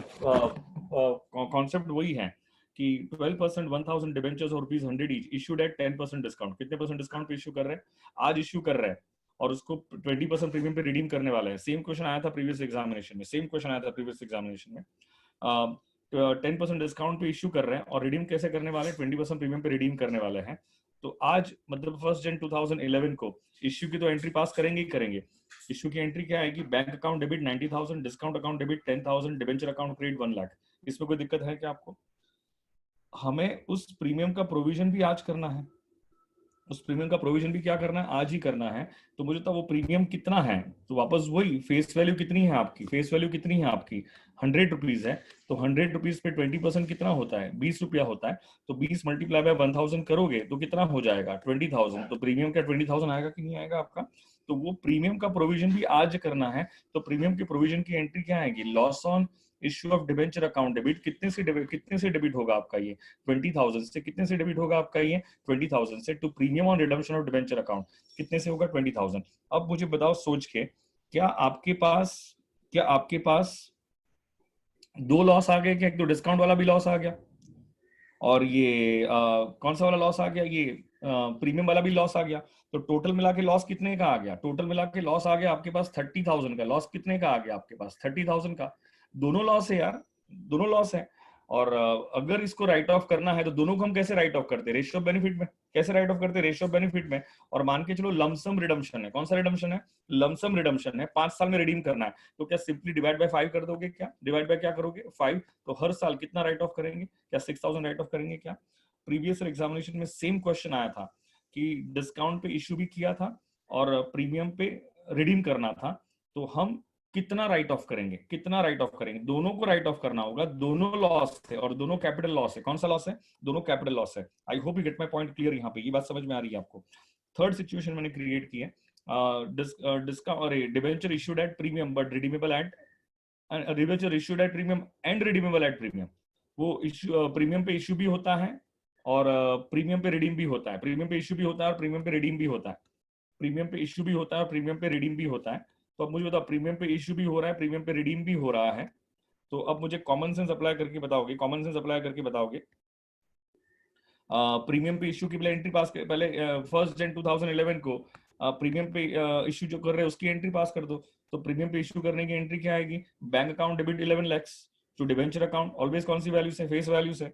कॉन्सेप्ट वही है कि 12% 1000 डिबेंचर्स और ₹100 ईच इशूड एट 10% डिस्काउंट। कितने परसेंट डिस्काउंट पे इशू कर रहे हैं? आज इशू कर रहे हैं और उसको 20% प्रीमियम पे रिडीम करने वाले हैं। सेम क्वेश्चन आया था प्रीवियस एग्जामिनेशन में, 10% डिस्काउंट पे इशू कर रहे हैं और रिडीम कैसे करने वाले हैं? 20% प्रीमियम पे रिडीम करने वाले हैं। तो आज मतलब 1 जन 2011 को इश्यू की तो एंट्री पास करेंगे ही करेंगे। इश्यू की एंट्री क्या आएगी? Bank account debit 90,000, discount account debit 10,000, debenture account credit 1 lakh. इसमें कोई दिक्कत है क्या आपको? हमें उस प्रीमियम का प्रोविजन भी आज करना है, उस प्रीमियम का प्रोविजन भी क्या करना है? आज ही करना है। तो मुझे तो वो प्रीमियम कितना है, तो वापस वही फेस वैल्यू कितनी है आपकी? फेस वैल्यू कितनी है आपकी? 100 रुपीज है। तो 100 रुपीज पे 20% कितना होता है? 20 रुपया होता है। तो 20 मल्टीप्लाई बाय 1000 करोगे तो कितना हो जाएगा? 20,000। तो प्रीमियम का 20,000 आएगा कि नहीं आएगा आपका? तो वो प्रीमियम का प्रोविजन भी आज करना है। तो प्रीमियम के प्रोविजन की एंट्री क्या आएगी? Loss on issue of debenture account debit. कितने से डेबिट होगा आपका ये? 20,000 से। कितने से डेबिट होगा आपका ये? 20,000 से। To premium on redemption of debenture account कितने से होगा? 20,000। अब मुझे बताओ सोच के, क्या आपके पास दो लॉस आ गए क्या? एक तो डिस्काउंट वाला भी लॉस आ गया और ये कौन सा वाला लॉस आ गया? ये प्रीमियम वाला भी लॉस आ गया। तो टोटल मिला के लॉस कितने का आ गया? टोटल मिला के लॉस आ गया आपके पास 30,000 का। लॉस कितने का आ गया आपके पास? 30,000 का। दोनों लॉस है यार, दोनों लॉस है। और अगर इसको राइट ऑफ करना है तो दोनों को हम कैसे राइट ऑफ करते हैं? रेशियो ऑफ बेनिफिट में। कैसे राइट ऑफ करते हैं? रेशियो ऑफ बेनिफिट में। और मान के चलो लमसम रिडम्पशन है। कौन सा रिडम्पशन है? लमसम रिडम्पशन है। 5 साल में रिडीम करना है। तो क्या सिंपली डिवाइड बाय 5 कर दोगे? क्या डिवाइड बाय क्या करोगे? 5। तो हर साल कितना राइट ऑफ करेंगे? क्या 6,000 राइट ऑफ करेंगे क्या? प्रीवियस एग्जामिनेशन में सेम क्वेश्चन आया था कि डिस्काउंट पे इशू भी किया था और प्रीमियम पे रिडीम करना था। तो हम कितना राइट ऑफ करेंगे? कितना राइट ऑफ करेंगे? दोनों को राइट ऑफ करना होगा। दोनों लॉस है और दोनों कैपिटल लॉस है। कौन सा लॉस है? दोनों कैपिटल लॉस है। आई hope you get my point clear. यहाँ पे ये बात समझ में आ रही है आपको? थर्ड सिचुएशन मैंने क्रिएट की है। Debenture issued at premium but redeemable eight debenture issued at premium and redeemable at premium. वो इशू प्रीमियम पे इशू भी होता है और प्रीमियम पे रिडीम भी होता है। प्रीमियम पे इशू भी होता है और प्रीमियम पे रिडीम भी होता है। प्रीमियम पे इशू भी होता है और प्रीमियम पे रिडीम भी होता है। तो अब मुझे बताओ, प्रीमियम पे इशू भी हो रहा है, प्रीमियम पे रिडीम भी हो रहा है। तो अब मुझे कॉमन सेंस अप्लाई करके बताओगे, कॉमन सेंस अप्लाई करके बताओगे। प्रीमियम पे इशू की पहले एंट्री पास कर, पहले 1 जन 2011 को प्रीमियम पे इशू जो कर रहे हैं उसकी एंट्री पास कर दो। तो प्रीमियम पे इशू करने की एंट्री क्या आएगी? Bank account debit 11 lakhs to debenture account always कौन सी वैल्यू से? फेस वैल्यू से।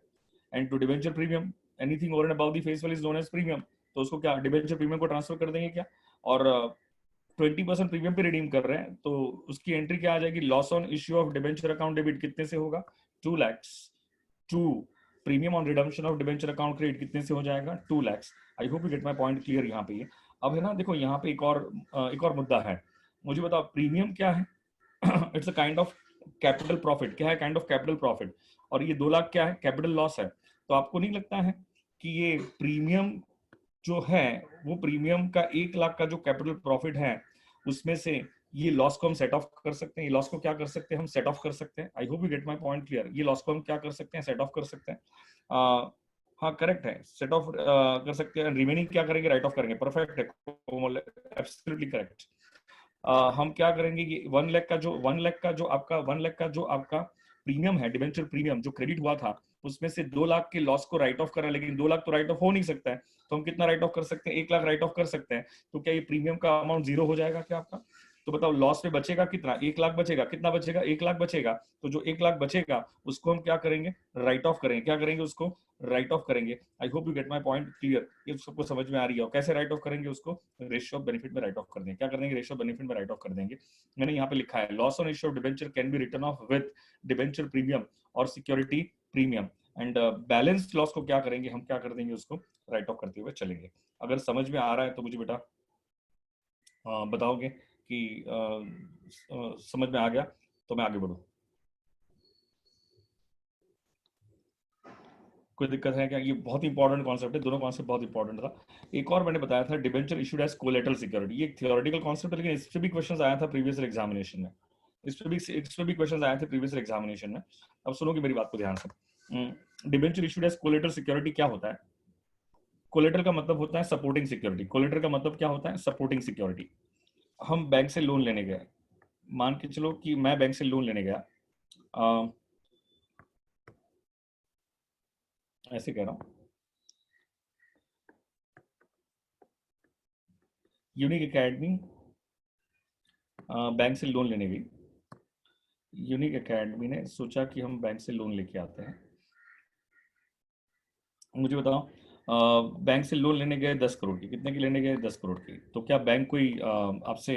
And to debenture premium anything over and about the face value is known as premium. तो उसको क्या डिवेंचर प्रीमियम को ट्रांसफर कर देंगे क्या? और 20% प्रीमियम पे रिडीम कर रहे हैं तो उसकी एंट्री क्या आ जाएगी? Loss on issue of debenture account debit कितने से होगा? 2 lakhs to premium on redemption of debenture account credit कितने से हो जाएगा? 2 lakhs। I hope you get my point clear यहाँ पे। ये अब है ना, देखो यहाँ पे एक और मुद्दा है। मुझे बताओ प्रीमियम क्या है? It's a kind of capital profit. क्या है? Kind of capital profit. और ये 2 लाख क्या है? कैपिटल लॉस है। तो आपको नहीं लगता है कि ये प्रीमियम जो है वो प्रीमियम का 1 लाख का जो कैपिटल प्रॉफिट है उसमें से ये लॉस को हम सेट ऑफ कर सकते हैं? ये लॉस को क्या कर सकते हैं? हम सेट ऑफ कर सकते हैं। I hope you get my point clear. ये लॉस को हम क्या कर सकते हैं? सेट ऑफ कर सकते हैं। हाँ करेक्ट है, सेट ऑफ कर सकते हैं। रिमेनिंग क्या करेंगे? राइट ऑफ करेंगे। परफेक्ट है, एब्सोल्युटली करेक्ट। हम क्या करेंगे कि 1 लाख का जो 1 लाख का जो आपका प्रीमियम है, डिवेंचर प्रीमियम जो क्रेडिट हुआ था, उसमें से 2 लाख के लॉस को राइट ऑफ करा। लेकिन 2 लाख तो राइट ऑफ हो नहीं सकता है। तो हम कितना राइट ऑफ कर सकते हैं? 1 लाख राइट ऑफ कर सकते हैं। तो क्या ये प्रीमियम का अमाउंट जीरो हो जाएगा क्या आपका? तो बताओ लॉस में बचेगा कितना? 1 लाख बचेगा। कितना बचेगा? 1 लाख बचेगा। तो जो 1 लाख बचेगा उसको हम क्या करेंगे? राइट ऑफ करेंगे। क्या करेंगे? उसको राइट ऑफ करेंगे। I hope you get my point clear. ये सबको समझ में आ रही है? और कैसे राइट ऑफ करेंगे उसको? रेशियो ऑफ बेनिफिट में राइट ऑफ कर देंगे। क्या कर देंगे? रेशियो ऑफ बेनिफिट में राइट ऑफ कर देंगे। मैंने यहाँ पे लिखा है loss on issue of debenture can be written off with debenture premium और security premium. And balance loss को क्या करेंगे? हम क्या कर देंगे? उसको राइट ऑफ करते हुए चलेंगे। अगर समझ में आ रहा है तो मुझे बेटा बताओगे कि समझ में आ गया तो मैं आगे बढ़ूं। कोई दिक्कत है क्या? ये बहुत इंपॉर्टेंट कॉन्सेप्ट है, दोनों कॉन्सेप्ट बहुत इंपॉर्टेंट था। एक और मैंने बताया था debenture issued as collateral security. ये थियोरेटिकल कॉन्सेप्ट है लेकिन इस पे भी क्वेश्चन आया था प्रीवियस एग्जामिनेशन में। इस पे भी क्वेश्चन आए थे प्रीवियस एग्जामिनेशन में। अब सुनोगे मेरी बात को ध्यान से। Debenture issued as collateral security क्या होता है? कोलेटरल का मतलब होता है सपोर्टिंग सिक्योरिटी। कोलेटरल का मतलब क्या होता है? Supporting security. हम बैंक से लोन लेने गए, मान के चलो कि मैं बैंक से लोन लेने गया। ऐसे कह रहा हूँ। यूनिक एकेडमी बैंक से लोन लेने गई। यूनिक एकेडमी ने सोचा कि हम बैंक से लोन लेके आते हैं। मुझे बताओ, बैंक से लोन लेने गए 10 करोड़ की, कितने की लेने गए? 10 करोड़ की। तो क्या बैंक कोई आपसे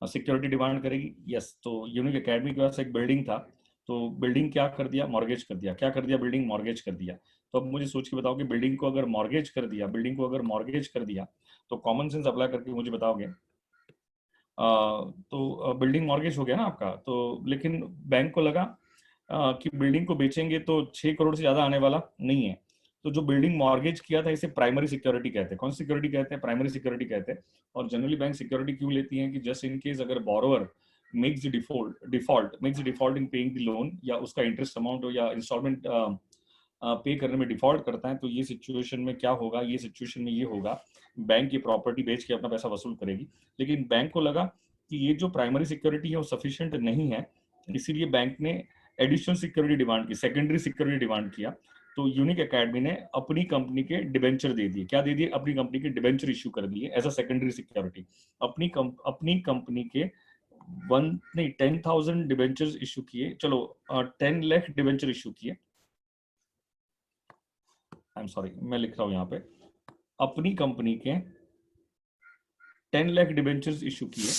सिक्योरिटी डिमांड करेगी? यस। तो यूनिक एकेडमी के पास एक बिल्डिंग था, तो बिल्डिंग क्या कर दिया? मॉर्गेज कर दिया। क्या कर दिया? बिल्डिंग मॉर्गेज कर दिया। तो अब मुझे सोच के बताओ कि बिल्डिंग को अगर मॉर्गेज कर दिया, बिल्डिंग को अगर मॉर्गेज कर दिया, तो कॉमन सेंस अप्लाई करके मुझे बताओगे। तो बिल्डिंग मॉर्गेज हो गया ना आपका, तो लेकिन बैंक को लगा कि बिल्डिंग को बेचेंगे तो 6 करोड़ से ज्यादा आने वाला नहीं है। तो जो बिल्डिंग मॉर्गेज किया था, इसे प्राइमरी सिक्योरिटी कहते हैं। कौन सी सिक्योरिटी कहते हैं? प्राइमरी सिक्योरिटी कहते हैं। और जनरली बैंक सिक्योरिटी क्यों लेती है? कि जस्ट इन केस अगर borrower makes default in paying the loan, या उसका इंटरेस्ट अमाउंट हो या इंस्टॉलमेंट पे करने में डिफॉल्ट करता है, तो ये सिचुएशन में क्या होगा? ये सिचुएशन में ये होगा, बैंक की प्रॉपर्टी बेच के अपना पैसा वसूल करेगी। लेकिन बैंक को लगा कि ये जो प्राइमरी सिक्योरिटी है वो सफिशिएंट नहीं है, इसीलिए बैंक ने एडिशनल सिक्योरिटी डिमांड की, सेकेंडरी सिक्योरिटी डिमांड किया। तो यूनिक एकेडमी ने अपनी कंपनी के डिबेंचर दे दिए। क्या दे दिए? अपनी कंपनी के डिबेंचर इश्यू कर दिए एज अ सेकेंडरी सिक्योरिटी। अपनी कंपनी के 10,000 डिबेंचर्स इश्यू किए। चलो 10 लाख डिबेंचर इश्यू किए। आई एम सॉरी, मैं लिख रहा हूं यहाँ पे, अपनी कंपनी के 10 लाख डिबेंचर्स इशू किए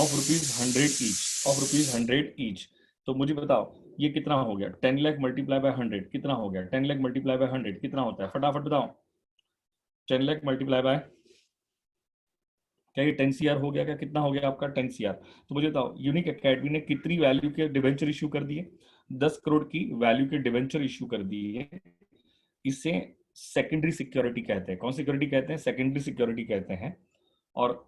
ऑफ रुपीज 100 ईच। तो मुझे बताओ ये कितना हो गया? 10 लाख मल्टीप्लाई बाय 100 कितना हो गया? 10 लाख मल्टीप्लाई बाय 100 कितना होता है? फटाफट बताओ। 10 लाख मल्टीप्लाई बाय, क्या ये 10 CR हो गया? क्या कितना हो गया आपका? 10 CR। तो मुझे बताओ यूनिक एकेडमी ने कितनी वैल्यू के डिबेंचर इशू कर दिए? 10 करोड़ की वैल्यू के डिबेंचर इशू कर दिए। इसे सेकेंडरी सिक्योरिटी कहते हैं। कौन सिक्योरिटी कहते हैं? सेकेंडरी सिक्योरिटी कहते हैं। और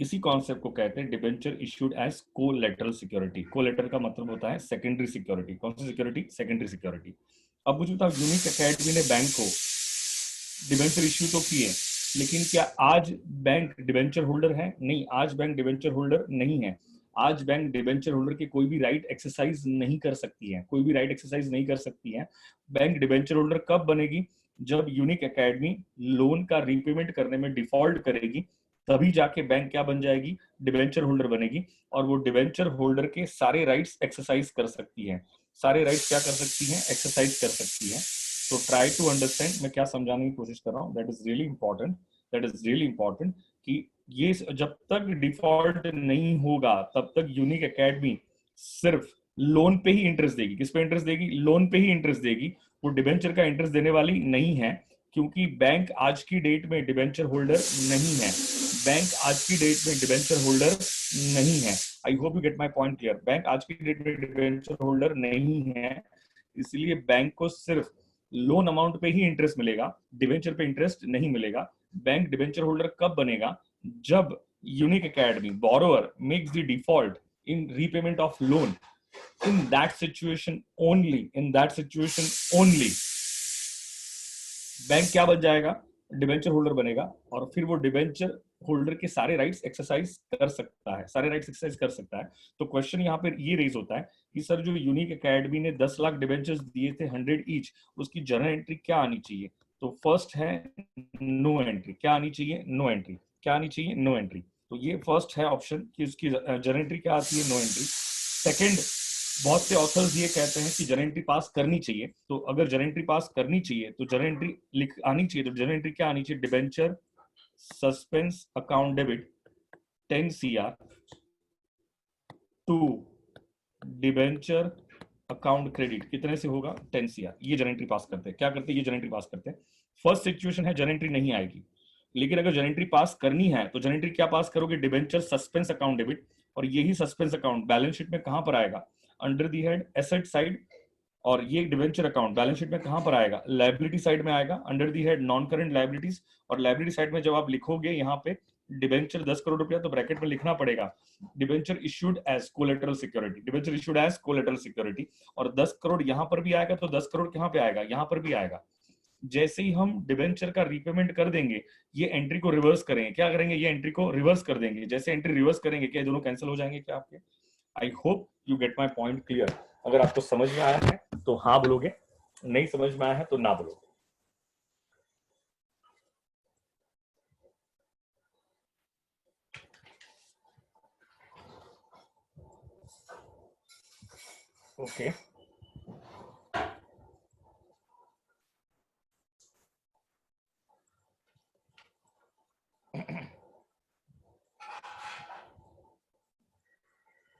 इसी कॉन्सेप्ट को कहते हैं debenture issued as collateral security. Collateral का मतलब होता है सेकेंडरी सिक्योरिटी। कौन सी सिक्योरिटी? Secondary security. अब मुझे बताओ, यूनिक एकेडमी ने बैंक को डिबेंचर इश्यू तो किए, लेकिन क्या आज बैंक डिबेंचर होल्डर है? नहीं, आज बैंक डिबेंचर होल्डर नहीं है। आज बैंक डिबेंचर होल्डर की कोई भी राइट एक्सरसाइज नहीं कर सकती है, कोई भी राइट एक्सरसाइज नहीं कर सकती है। बैंक डिबेंचर होल्डर कब बनेगी? जब यूनिक एकेडमी लोन का रीपेमेंट करने में डिफॉल्ट करेगी, तभी जाके बैंक क्या बन जाएगी? डिबेंचर होल्डर बनेगी। और वो डिबेंचर होल्डर के सारे राइट्स एक्सरसाइज कर सकती है। सारे राइट्स क्या कर सकती है? एक्सरसाइज कर सकती है। तो ट्राई टू अंडरस्टैंड, मैं क्या समझाने की कोशिश कर रहा हूँ। That is really important, that is really important कि ये जब तक डिफॉल्ट नहीं होगा तब तक यूनिक एकेडमी सिर्फ लोन पे ही इंटरेस्ट देगी। किस पे इंटरेस्ट देगी? लोन पे ही इंटरेस्ट देगी। वो डिबेंचर का इंटरेस्ट देने वाली नहीं है, क्योंकि बैंक आज की डेट में डिबेंचर होल्डर नहीं है। बैंक आज की डेट में डिबेंचर होल्डर नहीं है। आई hope you get my point clear. Bank आज की डेट में डिबेंचर होल्डर नहीं है, इसलिए बैंक को सिर्फ लोन अमाउंट पे ही इंटरेस्ट मिलेगा, डिबेंचर पे इंटरेस्ट नहीं मिलेगा। बैंक डिबेंचर होल्डर कब बनेगा? जब unique academy borrower makes the default in repayment of loan. In that situation only bank क्या बन जाएगा? डिबेंचर होल्डर बनेगा। और फिर वो डिबेंचर होल्डर के सारे राइट्स एक्सरसाइज कर सकता है, सारे राइट्स एक्सरसाइज कर सकता है। तो क्वेश्चन यहाँ पे ये रेज होता है कि सर जो यूनिक एकेडमी ने 10 लाख डिबेंचर्स दिए थे 100 ईच, उसकी जर्नल एंट्री क्या आनी चाहिए? तो फर्स्ट है नो एंट्री। क्या आनी चाहिए? No entry. क्या आनी चाहिए? No entry. तो ये फर्स्ट है ऑप्शन कि उसकी जर्नल एंट्री क्या आती है? No entry. सेकंड, बहुत से ऑथर्स ये कहते हैं कि जर्नल एंट्री पास करनी चाहिए। तो अगर जर्नल एंट्री पास करनी चाहिए तो जर्नल एंट्री लिख आनी चाहिए। तो जर्नल एंट्री क्या आनी चाहिए? Debenture suspense account debit 10 CR to debenture account credit कितने से होगा? 10 CR। ये जर्नल एंट्री पास करते हैं। क्या करते हैं? ये जर्नल एंट्री पास करते हैं। फर्स्ट सिचुएशन है जर्नल एंट्री नहीं आएगी, लेकिन अगर जर्नल एंट्री पास करनी है तो जर्नल एंट्री क्या पास करोगे? Debenture suspense account debit. और यही सस्पेंस अकाउंट बैलेंस शीट में कहां पर आएगा? Under the head asset side. और ये डिबेंचर अकाउंट बैलेंस शीट में कहां पर आएगा? लायबिलिटी साइड में आएगा, under the head non current liabilities. और लायबिलिटी साइड में जब आप लिखोगे यहाँ पे डिबेंचर 10 करोड़ रुपया, तो ब्रैकेट में लिखना पड़ेगा debenture issued as collateral security, debenture issued as collateral security. और 10 करोड़ यहां पर भी आएगा, तो 10 करोड़ कहां पे आएगा? यहां पर भी आएगा। जैसे ही हम डिबेंचर का रीपेमेंट कर देंगे, ये एंट्री को रिवर्स करेंगे। क्या करेंगे? ये एंट्री को रिवर्स कर देंगे। जैसे एंट्री रिवर्स करेंगे, क्या दोनों कैंसिल हो जाएंगे क्या आपके? आई hope you get my point clear. अगर आपको समझ में आया है तो हाँ बोलोगे, नहीं समझ में आया है तो ना बोलो। ओके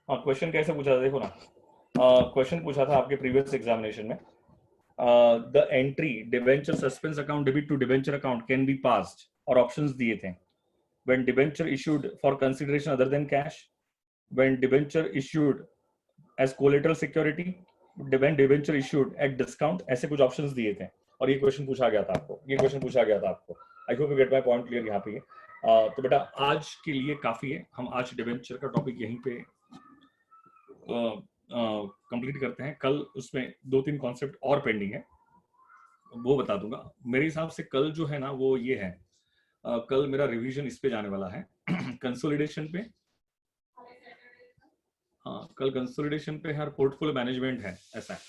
हाँ, क्वेश्चन कैसे पूछा था देखो ना। क्वेश्चन पूछा था आपके प्रीवियस एग्जामिनेशन में, the entry debenture suspense account debit to debenture account can be passed, और ऑप्शंस दिए थे। When debenture issued for consideration other than cash, when debenture issued as collateral security, when debenture issued at discount, ऐसे कुछ ऑप्शंस दिए थे और ये क्वेश्चन पूछा गया था आपको, ये क्वेश्चन पूछा गया था आपको। आई hope you get my point clear यहाँ पे। तो बेटा आज के लिए काफी है, हम आज डिबेंचर का टॉपिक यहीं पे कंप्लीट करते हैं। कल उसमें 2-3 कॉन्सेप्ट और पेंडिंग है, वो बता दूंगा। मेरे हिसाब से कल जो है ना वो ये है, कल मेरा रिवीजन इस पे जाने वाला है कंसोलिडेशन पे। हाँ, कल कंसोलिडेशन पे हर पोर्टफोलियो मैनेजमेंट है, ऐसा है।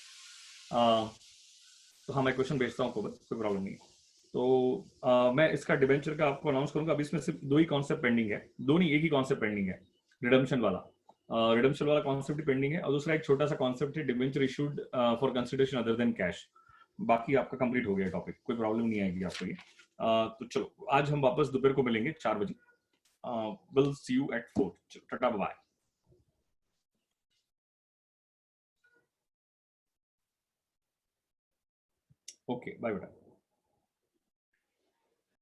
तो हाँ, मैं क्वेश्चन भेजता हूँ, कोई प्रॉब्लम नहीं है। तो मैं इसका डिबेंचर का आपको अनाउंस करूंगा। अभी इसमें सिर्फ 2 ही कॉन्सेप्ट पेंडिंग है, दो नहीं, एक ही कॉन्सेप्ट पेंडिंग है, रिडम्पशन वाला। रिडम्पशन वाला कॉन्सेप्ट ही पेंडिंग है, और दूसरा एक छोटा सा कॉन्सेप्ट है, debenture issued for consideration other than cash. बाकी आपका कंप्लीट हो गया टॉपिक, कोई प्रॉब्लम नहीं आएगी आपको ये। तो चलो आज हम वापस दोपहर को मिलेंगे 4 बजे। Will see you at 4। Tata bye. Okay bye बेटा।